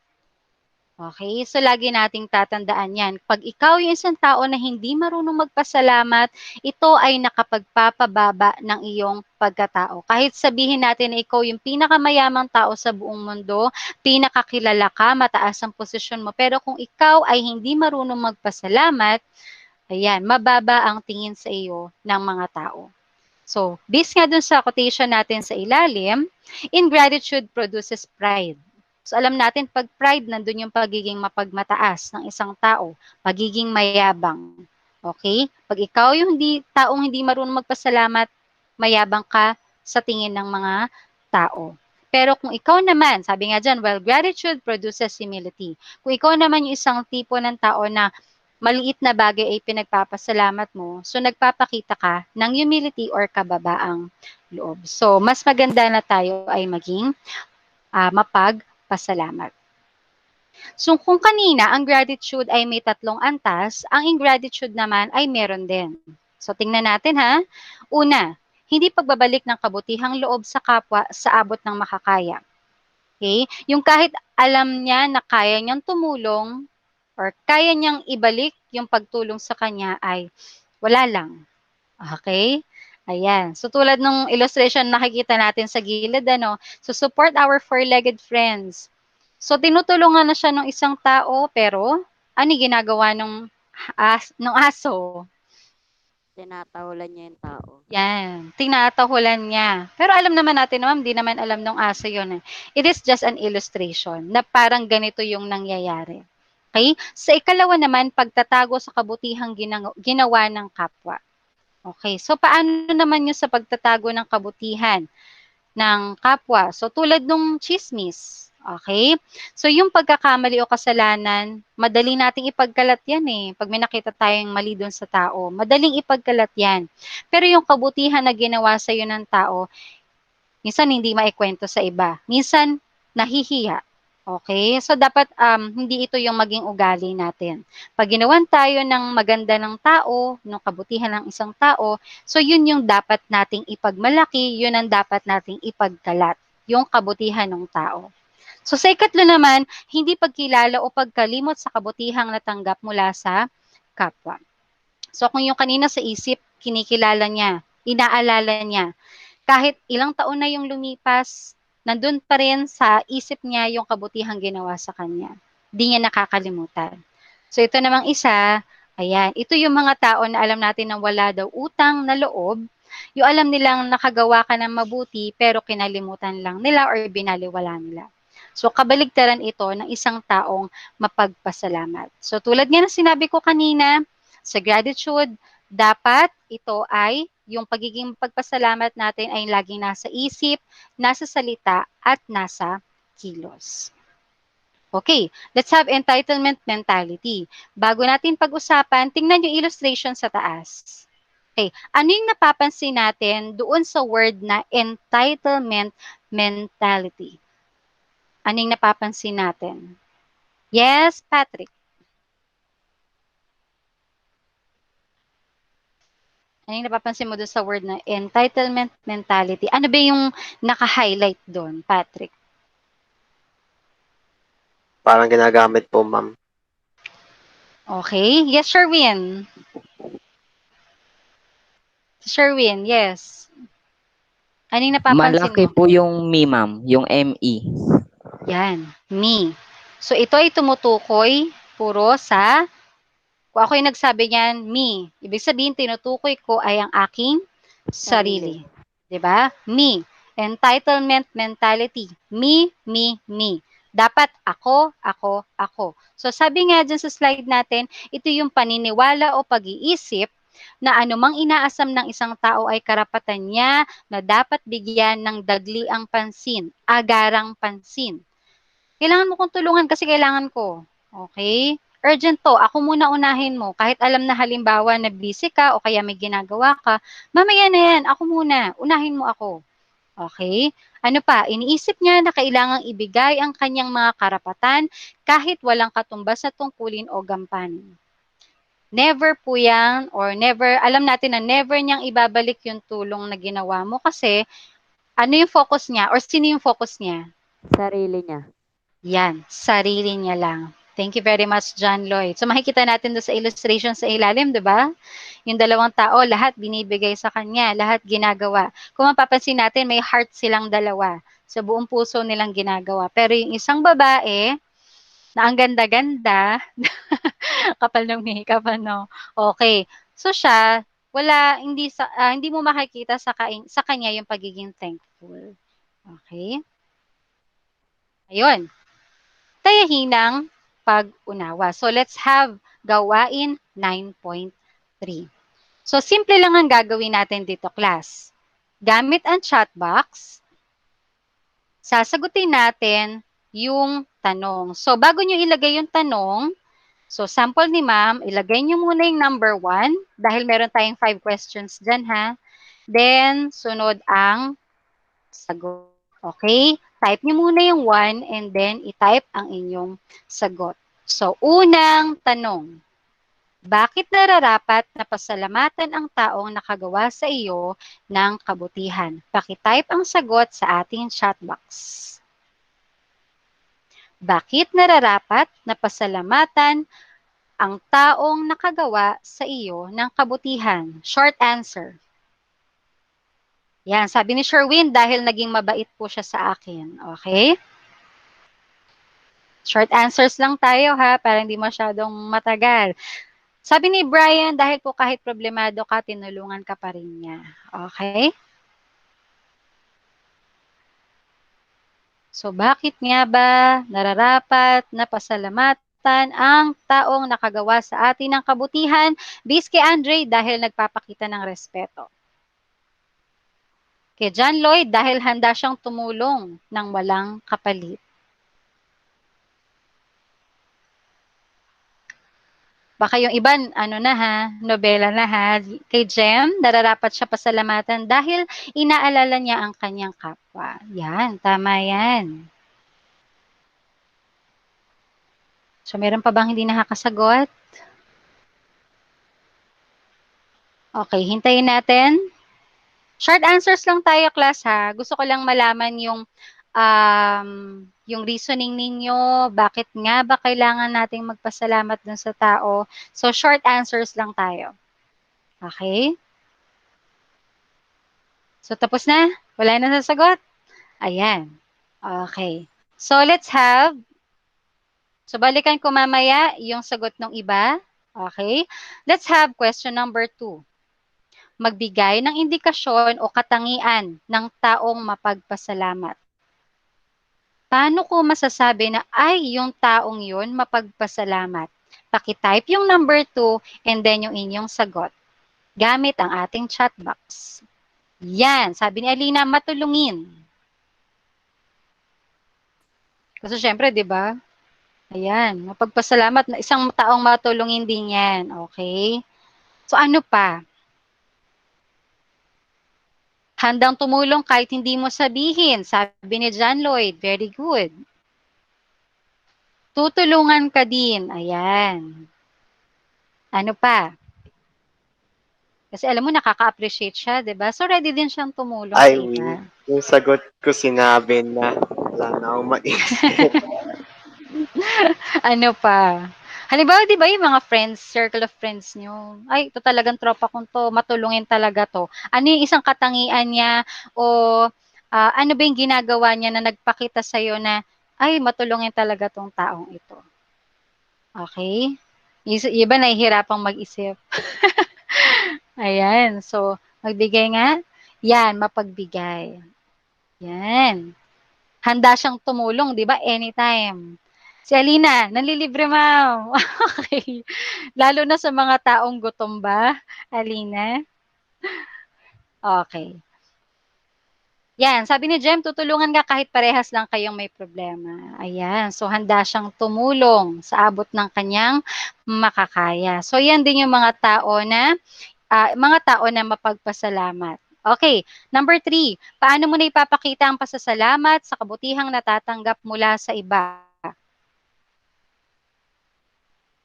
Okay, so lagi nating tatandaan yan. Pag ikaw yung isang tao na hindi marunong magpasalamat, ito ay nakapagpapababa ng iyong pagkatao. Kahit sabihin natin na ikaw yung pinakamayamang tao sa buong mundo, pinakakilala ka, mataas ang posisyon mo, pero kung ikaw ay hindi marunong magpasalamat, ayan, mababa ang tingin sa iyo ng mga tao. So, based nga dun sa quotation natin sa ilalim, ingratitude produces pride. So alam natin, pag pride, nandun yung pagiging mapagmataas ng isang tao, pagiging mayabang. Okay? Pag ikaw yung taong hindi marunong magpasalamat, mayabang ka sa tingin ng mga tao. Pero kung ikaw naman, sabi nga dyan, well, gratitude produces humility. Kung ikaw naman yung isang tipo ng tao na maliit na bagay ay pinagpapasalamat mo, so nagpapakita ka ng humility or kababaang loob. So, mas maganda na tayo ay maging mapagpasalamat. So kung kanina ang gratitude ay may 3 antas, ang ingratitude naman ay meron din. So tingnan natin ha. Una, hindi pagbabalik ng kabutihang loob sa kapwa sa abot ng makakaya. Okay? Yung kahit alam niya na kaya niyang tumulong or kaya niyang ibalik yung pagtulong sa kanya ay wala lang. Okay? Ayan. So tulad ng illustration nakikita natin sa gilid, so support our four-legged friends. So, tinutulungan na siya ng isang tao, pero ano yung ginagawa nung aso? Tinatahulan niya yung tao. Yan, tinatahulan niya. Pero alam naman natin, ma'am, di naman alam nung aso yun. It is just an illustration na parang ganito yung nangyayari. Okay? Sa ikalawa naman, pagtatago sa kabutihang ginawa ng kapwa. Okay, so paano naman yung sa pagtatago ng kabutihan ng kapwa? So tulad nung chismis, okay? So yung pagkakamali o kasalanan, madali nating ipagkalat yan eh. Pag may nakita tayong mali doon sa tao, madaling ipagkalat yan. Pero yung kabutihan na ginawa sa iyo ng tao, minsan hindi maikwento sa iba. Minsan nahihiya. Okay? So dapat hindi ito yung maging ugali natin. Pag ginawan tayo ng maganda ng tao, ng kabutihan ng isang tao, so yun yung dapat nating ipagmalaki, yun ang dapat nating ipagkalat, yung kabutihan ng tao. So sa ikatlo naman, hindi pagkilala o pagkalimot sa kabutihang natanggap mula sa kapwa. So kung yung kanina sa isip, kinikilala niya, inaalala niya, kahit ilang taon na yung lumipas, nandun pa rin sa isip niya yung kabutihang ginawa sa kanya. Di niya nakakalimutan. So ito namang isa, ayan, ito yung mga tao na alam natin na wala daw utang na loob, yung alam nilang nakagawa ka ng mabuti pero kinalimutan lang nila or binaliwala nila. So kabaligtaran ito ng isang taong mapagpasalamat. So tulad nga ng sinabi ko kanina, sa gratitude, dapat ito ay yung pagiging pagpasalamat natin ay laging nasa isip, nasa salita, at nasa kilos. Okay, let's have entitlement mentality. Bago natin pag-usapan, tingnan yung illustration sa taas. Okay, ano yung napapansin natin doon sa word na entitlement mentality? Ano yung napapansin natin? Yes, Patrick. Ano yung napapansin mo doon sa word na entitlement mentality? Ano ba yung naka-highlight doon, Patrick? Parang ginagamit po, ma'am. Okay. Yes, Sherwin. Sherwin, yes. Ano yung napapansin Malaki mo? po yung me, ma'am. Yung ME. Yan, me. So, ito ay tumutukoy puro sa, kung ako yung nagsabi niyan, me. Ibig sabihin, tinutukoy ko ay ang aking sarili. 'Di ba? Me. Entitlement mentality. Me, me, me. Dapat ako, ako, ako. So sabi nga dyan sa slide natin, ito yung paniniwala o pag-iisip na anumang inaasam ng isang tao ay karapatan niya na dapat bigyan ng dagliang pansin, agarang pansin. Kailangan mo kong tulungan kasi kailangan ko. Okay? Urgent to. Ako muna unahin mo. Kahit alam na halimbawa na busy ka o kaya may ginagawa ka, mamaya na yan. Ako muna. Unahin mo ako. Okay? Ano pa? Iniisip niya na kailangang ibigay ang kanyang mga karapatan kahit walang katumbas na tungkulin o gampanin. Never po yan or never, alam natin na never niyang ibabalik yung tulong na ginawa mo kasi ano yung focus niya or sino yung focus niya? Sarili niya. Yan, sarili niya lang. Thank you very much, John Lloyd. So makikita natin doon sa illustration sa ilalim, di ba? Yung dalawang tao, lahat binibigay sa kanya, lahat ginagawa. Kung mapapansin natin, may heart silang dalawa. Sa buong puso nilang ginagawa. Pero yung isang babae, na ang ganda-ganda, kapal ng makeup, ano? Okay. So siya, hindi mo makikita sa kanya yung pagiging thankful. Okay? Ayun. Tayahinang pag-unawa. So, let's have gawain 9.3. So, simple lang ang gagawin natin dito, class. Gamit ang chat box, sasagutin natin yung tanong. So, bago nyo ilagay yung tanong, so, sample ni ma'am, ilagay nyo muna yung number 1 dahil meron tayong 5 questions dyan, ha? Then, sunod ang sagot. Okay? Type niyo muna yung 1 and then i-type ang inyong sagot. So, unang tanong. Bakit nararapat na pasalamatan ang taong nakagawa sa iyo ng kabutihan? Paki-type ang sagot sa ating chat box. Bakit nararapat na pasalamatan ang taong nakagawa sa iyo ng kabutihan? Short answer. Yan, sabi ni Sherwin, dahil naging mabait po siya sa akin. Okay? Short answers lang tayo ha, para hindi masyadong matagal. Sabi ni Brian, dahil po kahit problemado ka, tinulungan ka pa rin niya. Okay? So bakit nga ba nararapat na pasalamatan ang taong nakagawa sa atin ng kabutihan? Based kay Andre, dahil nagpapakita ng respeto. Kay John Lloyd, dahil handa siyang tumulong ng walang kapalit. Baka yung iba, ano na ha, nobela na ha. Kay Jem, nararapat siya pasalamatan dahil inaalala niya ang kanyang kapwa. Yan, tama yan. So, meron pa bang hindi nakakasagot? Okay, hintayin natin. Short answers lang tayo, class ha. Gusto ko lang malaman yung reasoning ninyo, bakit nga ba kailangan nating magpasalamat dun sa tao. So, short answers lang tayo. Okay? So, tapos na? Wala na sasagot? Ayan. Okay. So, so balikan ko mamaya yung sagot ng iba. Okay? Let's have question number 2. Magbigay ng indikasyon o katangian ng taong mapagpasalamat. Paano ko masasabi na ay yung taong yun mapagpasalamat? Paki-type yung number 2 and then yung inyong sagot gamit ang ating chat box. Yan, sabi ni Alina, matulungin. Kasi syempre, di ba? Ayan, mapagpasalamat na isang taong matulungin din yan. Okay? So ano pa? Handang tumulong kahit hindi mo sabihin. Sabi ni John Lloyd, very good. Tutulungan ka din. Ayan. Ano pa? Kasi alam mo, nakaka-appreciate siya, di ba? So, ready din siyang tumulong sa Ay, iba. yung sagot ko sinabi na. Wala na akong maisip. Ano pa? Halimbawa, di ba yung mga friends, circle of friends nyo, ay, ito talagang tropa kong to, matulungin talaga to. Ano yung isang katangian niya o ano ba yung ginagawa niya na nagpakita sa'yo na, ay, matulungin talaga tong taong ito. Okay? Yung iba nahihirapang mag-isip. Ayan. So, magbigay nga. Yan, mapagbigay. Yan. Handa siyang tumulong, di ba? Anytime. Si Alina, nanlilibre, ma'am. Okay. Lalo na sa mga taong gutom ba, Alina? Okay. Yan, sabi ni Jem, tutulungan ka kahit parehas lang kayong may problema. Ayan, so handa siyang tumulong sa abot ng kanyang makakaya. So yan din yung mga tao na mapagpasalamat. Okay, number 3, paano mo na ipapakita ang pasasalamat sa kabutihang natatanggap mula sa iba?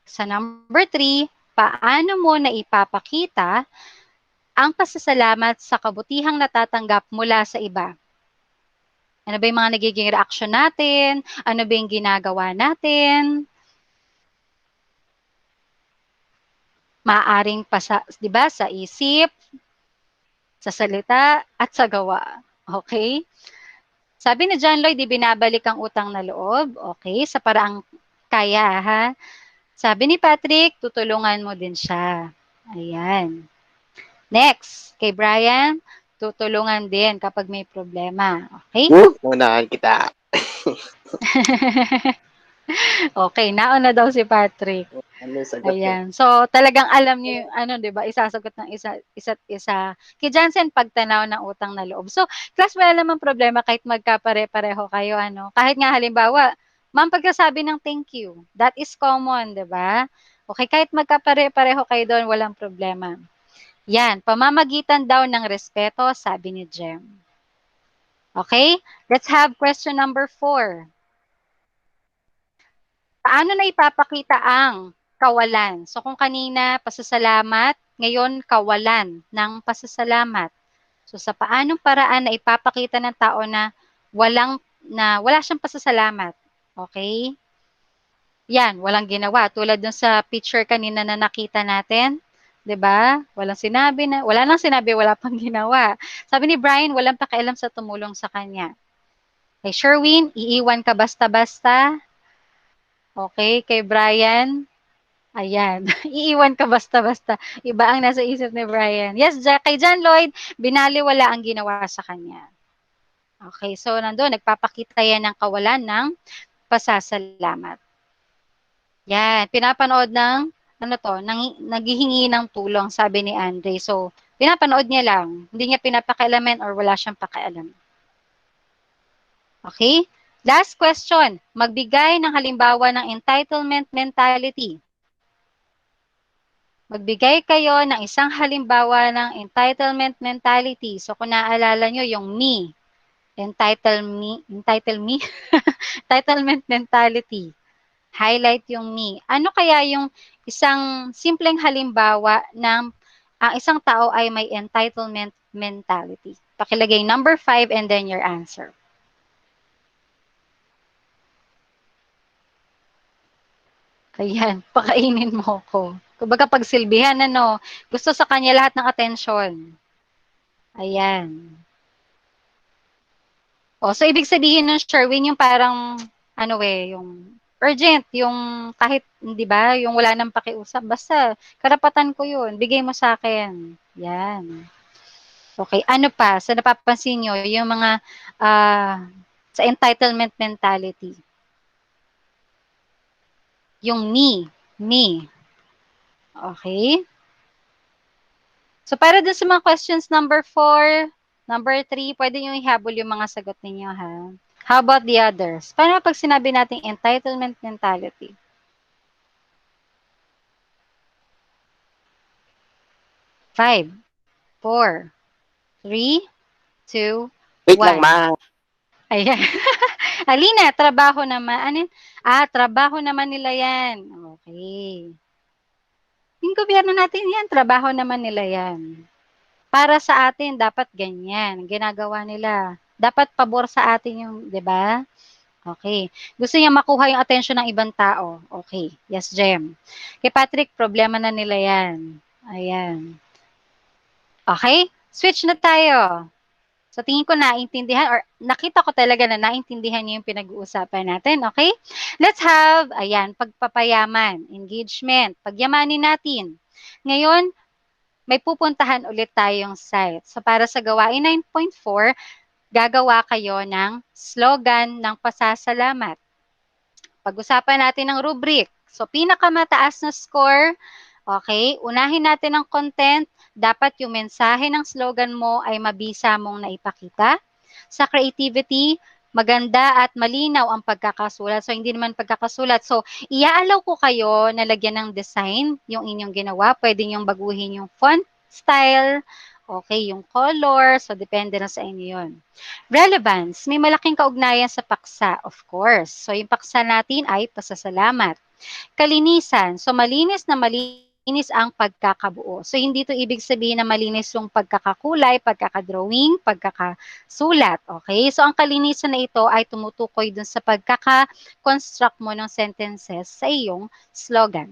Sa number 3, paano mo na ipapakita ang pasasalamat sa kabutihang natatanggap mula sa iba? Ano ba yung mga nagiging reaction natin? Ano ba yung ginagawa natin? Maaaring di ba, sa isip, sa salita, at sa gawa. Okay? Sabi ni John Lloyd, ibinabalik ang utang na loob. Okay? Sa paraang kaya, ha? Sabi ni Patrick, tutulungan mo din siya. Ayan. Next, kay Brian, tutulungan din kapag may problema. Okay? Unahan kita. Okay, nauna daw si Patrick. Ano yung sagot mo? Ayan. So, talagang alam niyo yung, di ba, isasagot ng isa't isa. Kay Jansen, pagtanaw ng utang na loob. So, class, wala namang problema kahit magkapare-pareho kayo, Kahit nga halimbawa, ma'am, pagkasabi ng thank you, that is common, di ba? Okay, kahit magkapare-pareho kayo doon, walang problema. Yan, pamamagitan daw ng respeto, sabi ni Jem. Okay, let's have question number 4. Paano na ipapakita ang kawalan? So kung kanina pasasalamat, ngayon kawalan ng pasasalamat. So sa paanong paraan na ipapakita ng tao na wala siyang pasasalamat. Okay? Yan, walang ginawa. Tulad dun sa picture kanina na nakita natin. 'Di ba? Wala nang sinabi, wala pang ginawa. Sabi ni Brian, walang pakialam sa tumulong sa kanya. Kay Sherwin, iiwan ka basta-basta. Okay, kay Brian. Ayan, iiwan ka basta-basta. Iba ang nasa isip ni Brian. Yes, kay John Lloyd, binaliwala ang ginawa sa kanya. Okay, so nandun, nagpapakita yan ng kawalan ng pasasalamat. Yan, pinapanood ng, naghihingi ng tulong, sabi ni Andre. So, pinapanood niya lang. Hindi niya pinapakialaman or wala siyang pakialam. Okay? Last question. Magbigay ng halimbawa ng entitlement mentality. Magbigay kayo ng isang halimbawa ng entitlement mentality. So, kung naaalala nyo, yung me, entitle me, entitlement mentality. Highlight yung me. Ano kaya yung isang simpleng halimbawa ng ang isang tao ay may entitlement mentality? Pakilagay number 5 and then your answer. Ayan, pakainin mo ko. Kumbaga pagsilbihan, gusto sa kanya lahat ng atensyon. Ayan. O, so ibig sabihin ng Sherwin, yung parang, yung urgent, yung kahit, di ba, yung wala nang pakiusap, basta, karapatan ko yun, bigay mo sa akin. Yan. Okay, ano pa, sa napapansin nyo, yung mga, sa entitlement mentality. Yung me. Okay? So, para dun sa mga questions number 4, number 3, pwede nyo ihabol yung mga sagot ninyo, ha? How about the others? Paano pag sinabi natin entitlement mentality? Five, 4, 3, 2, Wait lang, 1. ma. Ayan. Alina, trabaho naman. Ano yun? Trabaho naman nila yan. Okay. Yung gobyerno natin yan, trabaho naman nila yan. Para sa atin, dapat ganyan. Ginagawa nila. Dapat pabor sa atin yung, di ba? Okay. Gusto niya makuha yung attention ng ibang tao. Okay. Yes, Jem. Kay Patrick, problema na nila yan. Ayan. Okay? Switch na tayo. So, tingin ko naintindihan or nakita ko talaga na naintindihan niyo yung pinag-uusapan natin. Okay? Let's have, pagpapayaman, engagement, pagyamanin natin. Ngayon, may pupuntahan ulit tayong site. So, para sa gawain 9.4, gagawa kayo ng slogan ng pasasalamat. Pag-usapan natin ng rubric. So, pinakamataas na score, okay, unahin natin ang content. Dapat yung mensahe ng slogan mo ay mabisa mong naipakita. Sa creativity, maganda at malinaw ang pagkakasulat. So, hindi naman pagkakasulat. So, iaalaw ko kayo na lagyan ng design yung inyong ginawa. Pwede nyong baguhin yung font style, okay, yung color. So, depende na sa inyo yun. Relevance, may malaking kaugnayan sa paksa, of course. So, yung paksa natin ay pasasalamat. Kalinisan, so malinis na malinis ang pagkakabuo. So, hindi to ibig sabihin na malinis yung pagkakakulay, pagkakadrawing, pagkakasulat. Okay? So, ang kalinisan na ito ay tumutukoy dun sa pagkaka-construct mo ng sentences sa iyong slogan.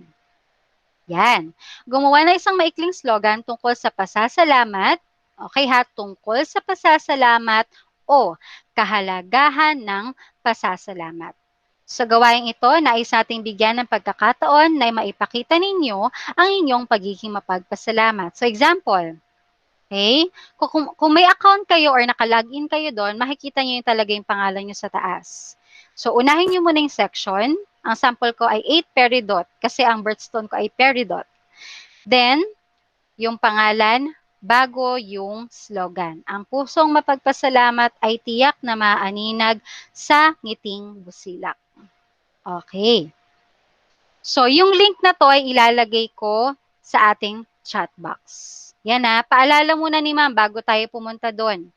Yan. Gumawa na isang maikling slogan tungkol sa pasasalamat. Okay ha? Tungkol sa pasasalamat o kahalagahan ng pasasalamat. Sa gawaing ito, nais nating bigyan ng pagkakataon na maipakita ninyo ang inyong pagiging mapagpasalamat. So, example, okay? Kung may account kayo or nakalagin kayo doon, makikita nyo yung talaga yung pangalan nyo sa taas. So, unahin nyo muna yung section. Ang sample ko ay 8 peridot kasi ang birthstone ko ay peridot. Then, yung pangalan, bago yung slogan. Ang pusong mapagpasalamat ay tiyak na maaninag sa ngiting busilak. Okay. So, yung link na to ay ilalagay ko sa ating chat box. Yan na. Paalala muna ni ma'am bago tayo pumunta doon.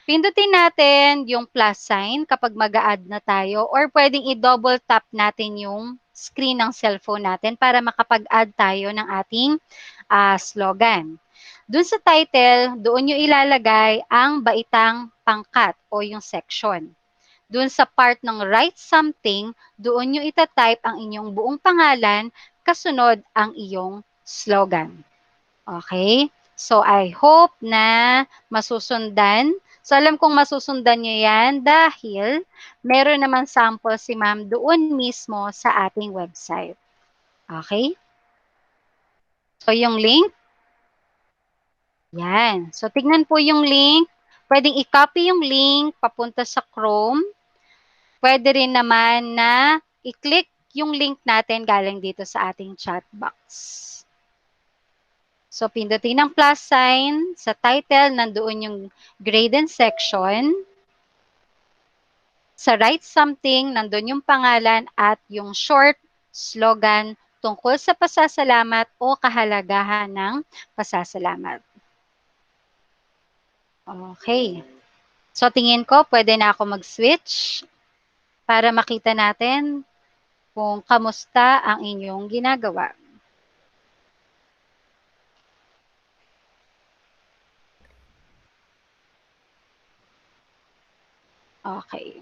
Pindutin natin yung plus sign kapag mag-a-add na tayo or pwedeng i-double tap natin yung screen ng cellphone natin para makapag-add tayo ng ating slogan. Doon sa title, doon nyo ilalagay ang baitang pangkat o yung section. Doon sa part ng write something, doon nyo itatype ang inyong buong pangalan, kasunod ang iyong slogan. Okay? So, I hope na masusundan So, alam kong masusundan nyo yan dahil meron naman sample si ma'am doon mismo sa ating website. Okay? So, yung link, yan. So, tignan po yung link. Pwedeng i-copy yung link papunta sa Chrome. Pwede rin naman na i-click yung link natin galing dito sa ating chat box. So, pindutin ang plus sign. Sa title, nandoon yung grade and section. Sa write something, nandoon yung pangalan at yung short slogan tungkol sa pasasalamat o kahalagahan ng pasasalamat. Okay. So, tingin ko, pwede na ako mag-switch para makita natin kung kamusta ang inyong ginagawa. Okay.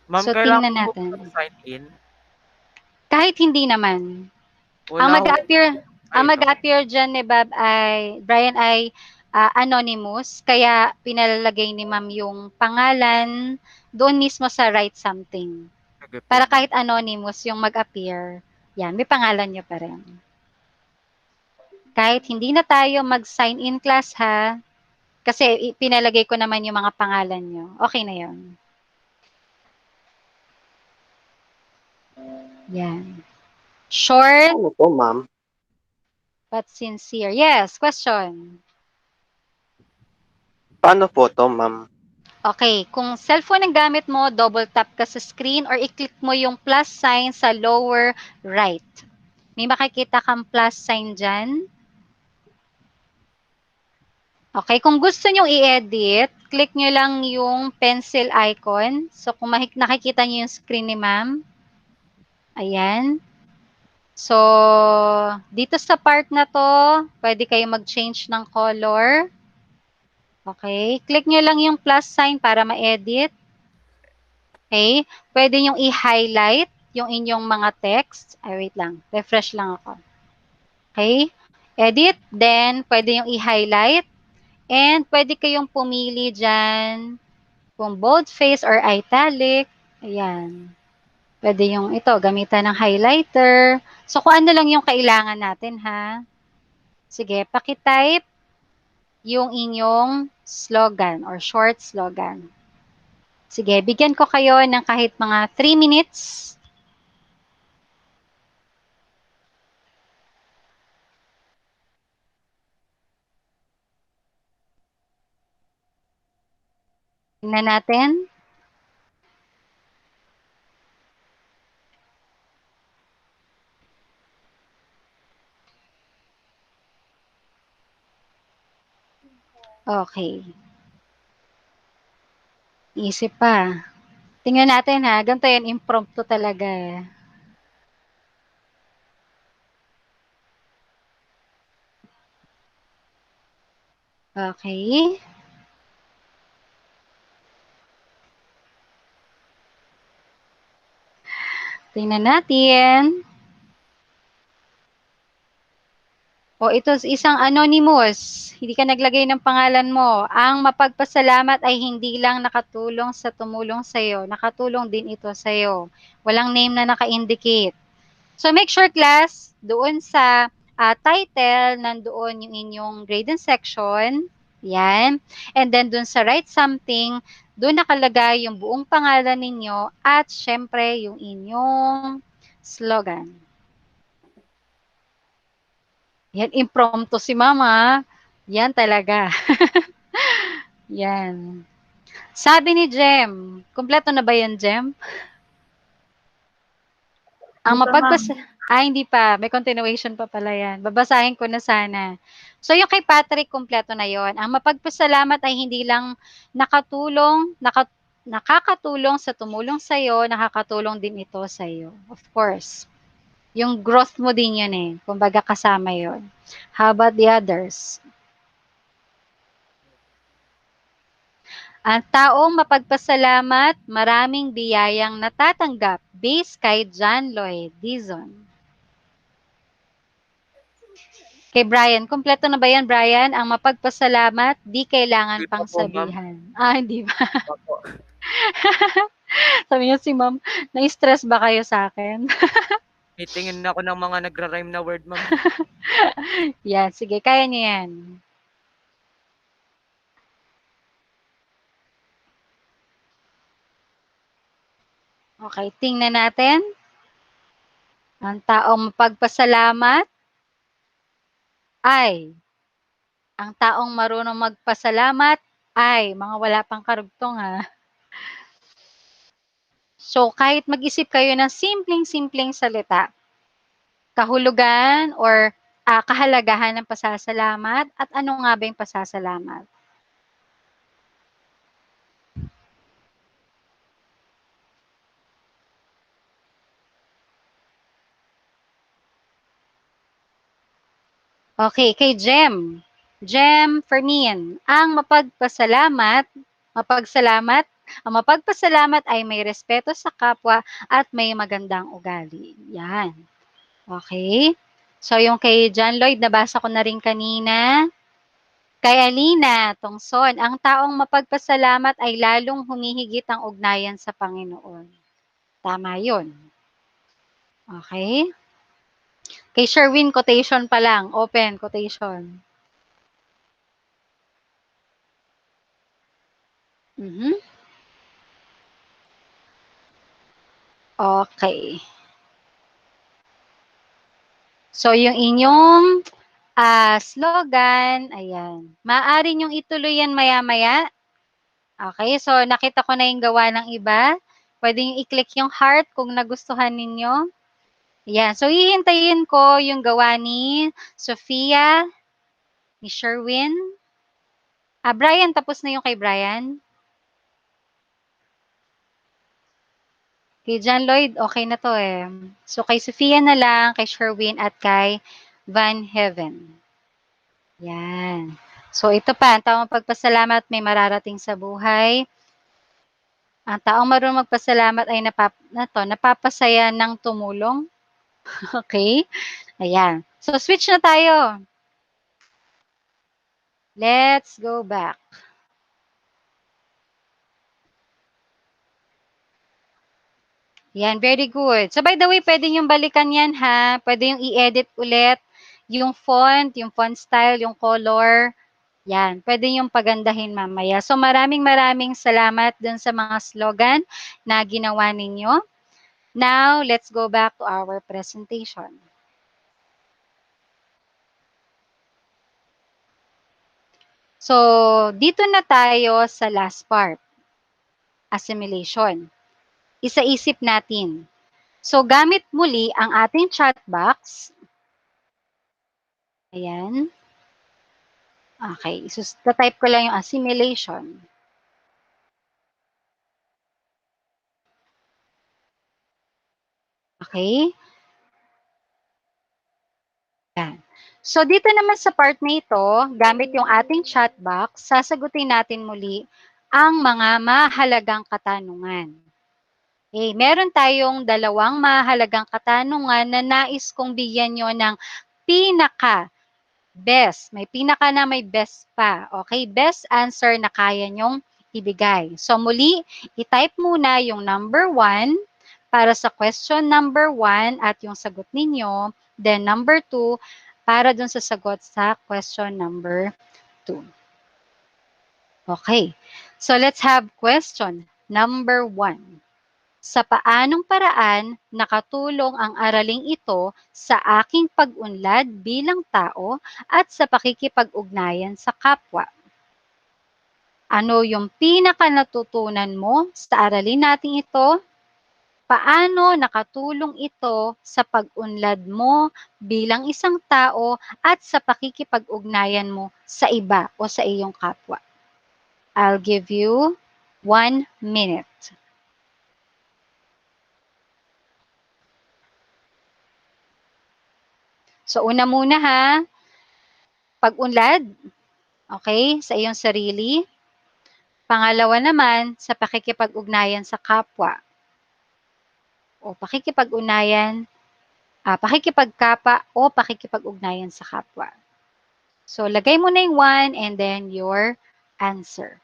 Ma'am, So, kailangan tingnan ko natin. sign in. Kahit hindi naman. Wala Ang ho. mag-appear, ang Ay, ito. mag-appear dyan ni Brian ay anonymous, kaya pinalalagay ni ma'am yung pangalan doon mismo sa write something. Sige po, Para ma'am. kahit anonymous yung mag-appear, yan, may pangalan nyo pa rin. Kahit hindi na tayo mag-sign in class ha, kasi pinalagay ko naman yung mga pangalan nyo. Okay na yun. Yan. Short Ano po, ma'am? but sincere. Yes, question. Paano po to, ma'am? Okay, kung cellphone ang gamit mo, double tap ka sa screen or i-click mo yung plus sign sa lower right. May makikita kang plus sign dyan. Okay, kung gusto nyo i-edit, click nyo lang yung pencil icon. So, kung nakikita nyo yung screen ni ma'am, ayan. So, dito sa part na to, pwede kayo mag-change ng color. Okay, click nyo lang yung plus sign para ma-edit. Okay, pwede nyo i-highlight yung inyong mga text. Ay, wait lang. Refresh lang ako. Okay, edit. Then, pwede yung i-highlight. And pwede kayong pumili dyan kung boldface or italic. Ayan. Pwede yung ito, gamitan ng highlighter. So, kung ano lang yung kailangan natin, ha? Sige, pakitype yung inyong slogan or short slogan. Sige, bigyan ko kayo ng kahit mga 3 minutes. Tingnan natin. Okay. Isip pa. Tingnan natin ha. Ganito yan, impromptu talaga. Okay. Tingnan natin. O ito isang anonymous. Hindi ka naglagay ng pangalan mo. Ang mapagpasalamat ay hindi lang nakatulong sa tumulong sa'yo. Nakatulong din ito sa'yo. Walang name na naka-indicate. So make sure class, doon sa title, nandoon yung inyong grade and section. Yan. And then doon sa write something, doon nakalagay yung buong pangalan ninyo at syempre yung inyong slogan. Yan, impromptu si mama. Yan talaga. Yan. Sabi ni Jem, kumpleto na ba yan, Jem? Ang Hindi pa, hindi pa. May continuation pa pala yan. Babasahin ko na sana. So, yung kay Patrick, kumpleto na yon. Ang mapagpasalamat ay hindi lang nakakatulong sa tumulong sa'yo, nakakatulong din ito sa'yo. Of course. Yung growth mo din yun eh. Kumbaga kasama yon. How about the others? Ang taong mapagpasalamat, maraming biyayang natatanggap based kay John Lloyd Dizon. Kay Brian, kumpleto na ba yan, Brian? Ang mapagpasalamat, di kailangan Hindi pa pang po, ma'am. sabihan. Hindi ba? Opo. Sabi niyo si ma'am, na-stress ba kayo sa akin? Titingin na ako ng mga nagra-rhyme na word, ma'am. Yan, sige, kaya niyo yan. Okay, tingnan natin. Ang taong mapagpasalamat ay, ang taong marunong magpasalamat ay, mga wala pang karugtong ha. So, kahit mag-isip kayo ng simpleng-simpleng salita, kahulugan or kahalagahan ng pasasalamat at ano nga ba yung pasasalamat? Okay, kay Jem. Jem Fermin, ang mapagpasalamat ay may respeto sa kapwa at may magandang ugali. Yan. Okay. So, yung kay John Lloyd, nabasa ko na rin kanina. Kay Alina Tongson, ang taong mapagpasalamat ay lalong humihigit ang ugnayan sa Panginoon. Tama yun. Okay. Kay Sherwin, quotation pa lang. Open quotation. Okay. So, yung inyong slogan, ayan. Maaari niyong ituloy yan maya-maya. Okay, so nakita ko na yung gawa ng iba. Pwede nyo i-click yung heart kung nagustuhan ninyo. Ayan, so hihintayin ko yung gawa ni Sofia, ni Sherwin. Brian, tapos na yung kay Brian. Kay John Lloyd, okay na to eh. So, kay Sofia na lang, kay Sherwin, at kay Van Heaven. Yan. So, ito pa, ang taong pagpasalamat may mararating sa buhay. Ang taong marunong magpasalamat ay napapasaya ng tumulong. Okay? Ayan. So, switch na tayo. Let's go back. Yan, very good. So, by the way, pwede yung balikan yan, ha? Pwede yung i-edit ulit yung font style, yung color. Yan, pwede yung pagandahin mamaya. So, maraming salamat dun sa mga slogan na ginawa ninyo. Now, let's go back to our presentation. So, dito na tayo sa last part. Assimilation. Isa-isip natin. So, gamit muli ang ating chat box. Ayan. Okay. So, type ko lang yung assimilation. Okay. Ayan. So, dito naman sa part na ito, gamit yung ating chat box, sasagutin natin muli ang mga mahalagang katanungan. Okay, meron tayong dalawang mahalagang katanungan na nais kong bigyan nyo ng pinaka-best. May pinaka na may best pa. Okay, best answer na kaya nyong ibigay. So muli, i-type muna yung number 1 para sa question number 1 at yung sagot ninyo. Then number 2 para dun sa sagot sa question number 2. Okay, so let's have question number 1. Sa paanong paraan nakatulong ang araling ito sa aking pag-unlad bilang tao at sa pakikipag-ugnayan sa kapwa? Ano yung pinaka-natutunan mo sa aralin natin ito? Paano nakatulong ito sa pag-unlad mo bilang isang tao at sa pakikipag-ugnayan mo sa iba o sa iyong kapwa? I'll give you 1 minute. So, una muna ha, pag-unlad, okay, sa iyong sarili. Pangalawa naman, sa pakikipag-ugnayan sa kapwa. O pakikipag-ugnayan, pakikipagkapa o pakikipag-ugnayan sa kapwa. So, lagay mo na yung 1 and then your answer.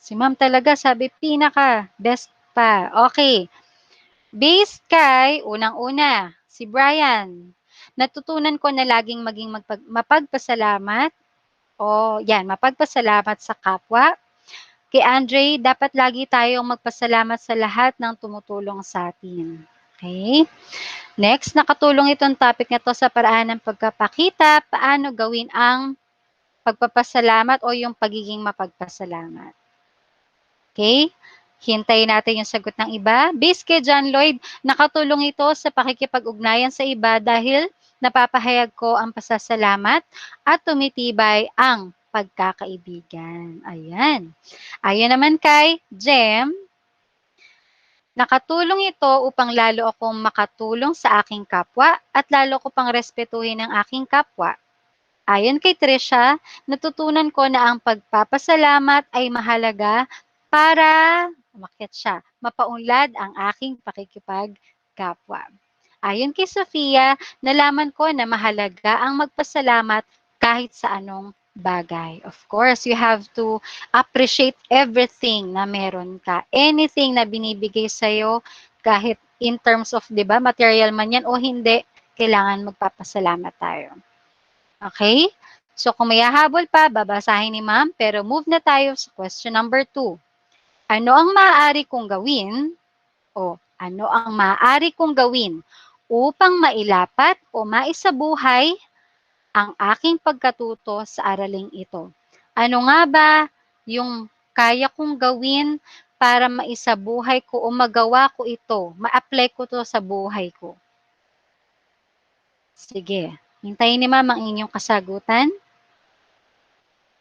Si ma'am talaga sabi pinaka best pa. Okay. Based kay unang-una, si Brian. Natutunan ko na laging maging mapagpasalamat. O yan, mapagpasalamat sa kapwa. Kay Andre, dapat lagi tayong magpasalamat sa lahat ng tumutulong sa atin. Okay? Next, nakatulong itong topic na to sa paraan ng pagkapakita, paano gawin ang pagpapasalamat o yung pagiging mapagpasalamat. Okay? Hintayin natin yung sagot ng iba. Based kay John Lloyd, nakatulong ito sa pakikipag-ugnayan sa iba dahil napapahayag ko ang pasasalamat at tumitibay ang pagkakaibigan. Ayan. Ayon naman kay Jem, nakatulong ito upang lalo akong makatulong sa aking kapwa at lalo ko pang respetuhin ang aking kapwa. Ayon kay Trisha, natutunan ko na ang pagpapasalamat ay mahalaga para mapaunlad ang aking pakikipagkapwa. Ayon kay Sofia, nalaman ko na mahalaga ang magpasalamat kahit sa anong bagay. Of course, you have to appreciate everything na meron ka. Anything na binibigay sa'yo, kahit in terms of, di ba, material man yan o hindi, kailangan magpapasalamat tayo. Okay? So, kung may hahabol pa, babasahin ni ma'am, pero move na tayo sa question number 2. Ano ang maaari kong gawin ano ang maaari kong gawin upang mailapat o maisabuhay ang aking pagkatuto sa araling ito? Ano nga ba yung kaya kong gawin para maisabuhay ko o magawa ko ito, ma-apply ko to sa buhay ko? Sige, hintayin ni ma'am ang inyong kasagutan.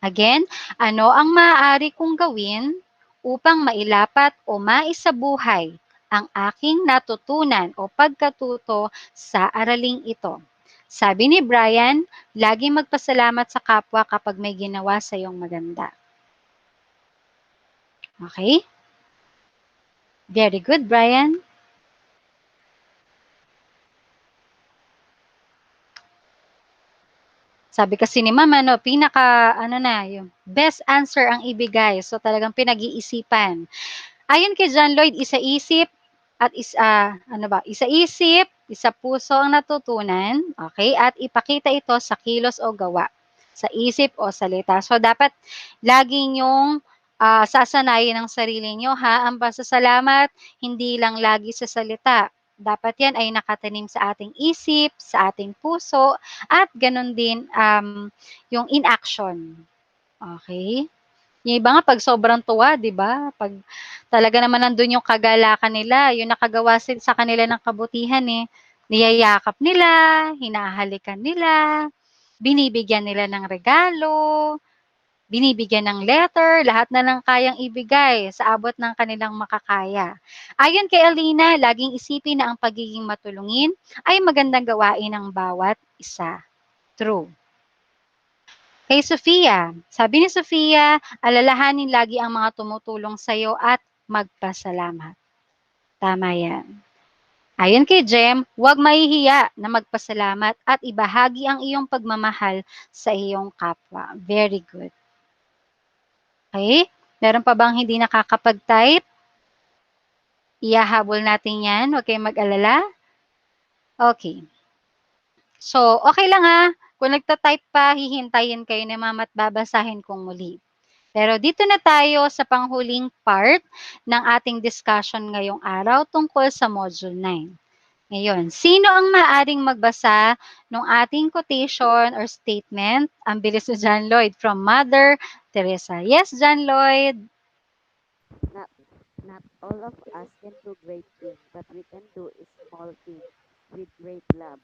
Again, ano ang maaari kong gawin upang mailapat o maisabuhay ang aking natutunan o pagkatuto sa araling ito? Sabi ni Brian, laging magpasalamat sa kapwa kapag may ginawa sa iyong maganda. Okay? Very good, Brian. Sabi kasi ni Mama, yung best answer ang ibigay. So talagang pinag-iisipan. Ayon kay John Lloyd, isa-isip at isa-isip, isa-puso ang natutunan, okay? At ipakita ito sa kilos o gawa, sa isip o salita. So dapat laging yung sasanayin ng sarili nyo, ha? Ang pasasalamat, hindi lang lagi sa salita. Dapat yan ay nakatanim sa ating isip, sa ating puso, at ganun din yung in action. Okay? Yung iba nga pag sobrang tuwa, 'di ba? Pag talaga naman nandun yung kagalakan nila, yung nakagawa sa kanila ng kabutihan niyayakap nila, hinahalikan nila, binibigyan nila ng regalo, binibigyan ng letter, lahat na lang kayang ibigay sa abot ng kanilang makakaya. Ayon kay Alina, laging isipin na ang pagiging matulungin ay magandang gawain ng bawat isa. True. Kay Sofia, sabi ni Sofia, alalahanin lagi ang mga tumutulong sa iyo at magpasalamat. Tama yan. Ayon kay Jem, huwag mahihiya na magpasalamat at ibahagi ang iyong pagmamahal sa iyong kapwa. Very good. Okay? Meron pa bang hindi nakakapag-type? Iyahabol natin yan. Huwag kayong mag-alala. Okay. So, okay lang ha. Kung nagta-type pa, hihintayin kayo ni Mama at babasahin kong muli. Pero dito na tayo sa panghuling part ng ating discussion ngayong araw tungkol sa Module 9. Ngayon, sino ang maaaring magbasa ng ating quotation or statement? Ang bilis ni John Lloyd from Mother Teresa. Yes, John Lloyd. Not all of us can do great things, but we can do small things with great love.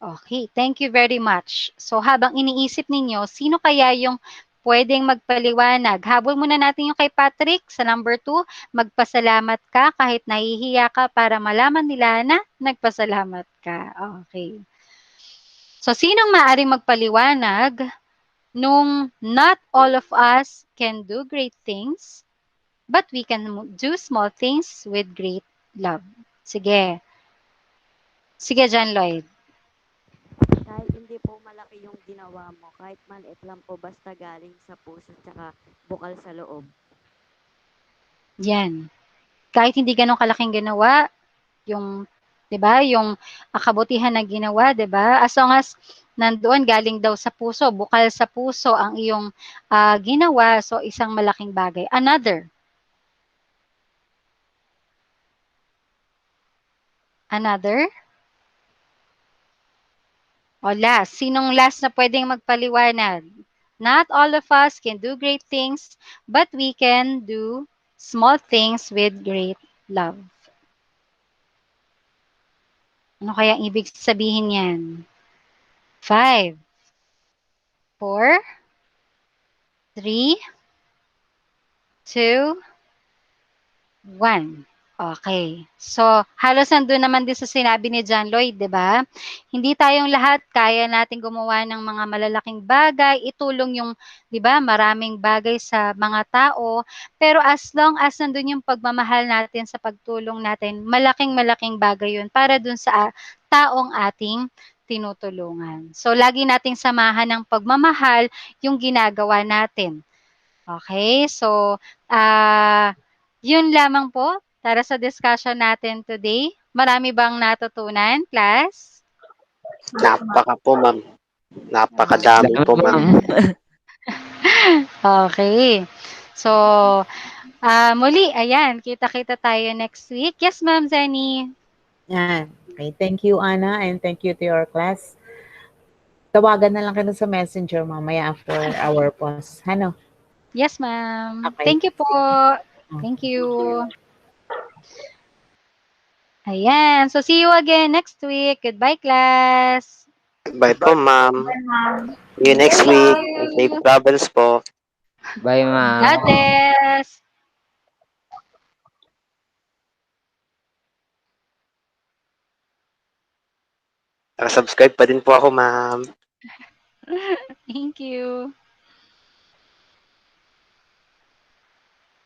Okay, thank you very much. So habang iniisip ninyo, sino kaya yung pwedeng magpaliwanag? Habol muna natin yung kay Patrick sa number 2. Magpasalamat ka kahit nahihiya ka para malaman nila na nagpasalamat ka. Okay. So sinong maaaring magpaliwanag nung not all of us can do great things, but we can do small things with great love? Sige. Sige, John Lloyd. Kahit hindi po malaki yung ginawa mo, kahit maliit lang po, basta galing sa puso tsaka bukal sa loob. Yan. Kahit hindi ganun kalaking ginawa, yung, 'di ba, yung kabutihan na ginawa, 'di ba? As long as nandoon galing daw sa puso, bukal sa puso ang iyong ginawa, so isang malaking bagay. Another? O last, sinong last na pwedeng magpaliwanag? Not all of us can do great things, but we can do small things with great love. Ano kaya ang ibig sabihin yan? 5, 4, 3, 2, 1. Okay. So, halos nandun naman din sa sinabi ni John Lloyd, di ba? Hindi tayong lahat kaya natin gumawa ng mga malalaking bagay, itulong yung, di ba, maraming bagay sa mga tao. Pero as long as nandun yung pagmamahal natin sa pagtulong natin, malaking bagay yun para dun sa taong ating tinutulungan. So, lagi nating samahan ng pagmamahal yung ginagawa natin. Okay? So, yun lamang po para sa discussion natin today. Marami bang natutunan, class? Napaka po, ma'am. Napakadami Salamat, po, ma'am. ma'am. Okay. So, muli, ayan, kita-kita tayo next week. Yes, Ma'am Zenny. Yan. Okay, thank you, Ana, and thank you to your class. Tawagan na lang kayo sa messenger mamaya after our pause. Ano? Yes, Ma'am. Okay. Thank you po. Thank you. Ayan. So, see you again next week. Goodbye, class. Bye po, ma'am. Bye, ma'am. See you next week. And safe travels po. Bye, ma'am. God bless. Subscribe pa din po ako, ma'am. Thank you.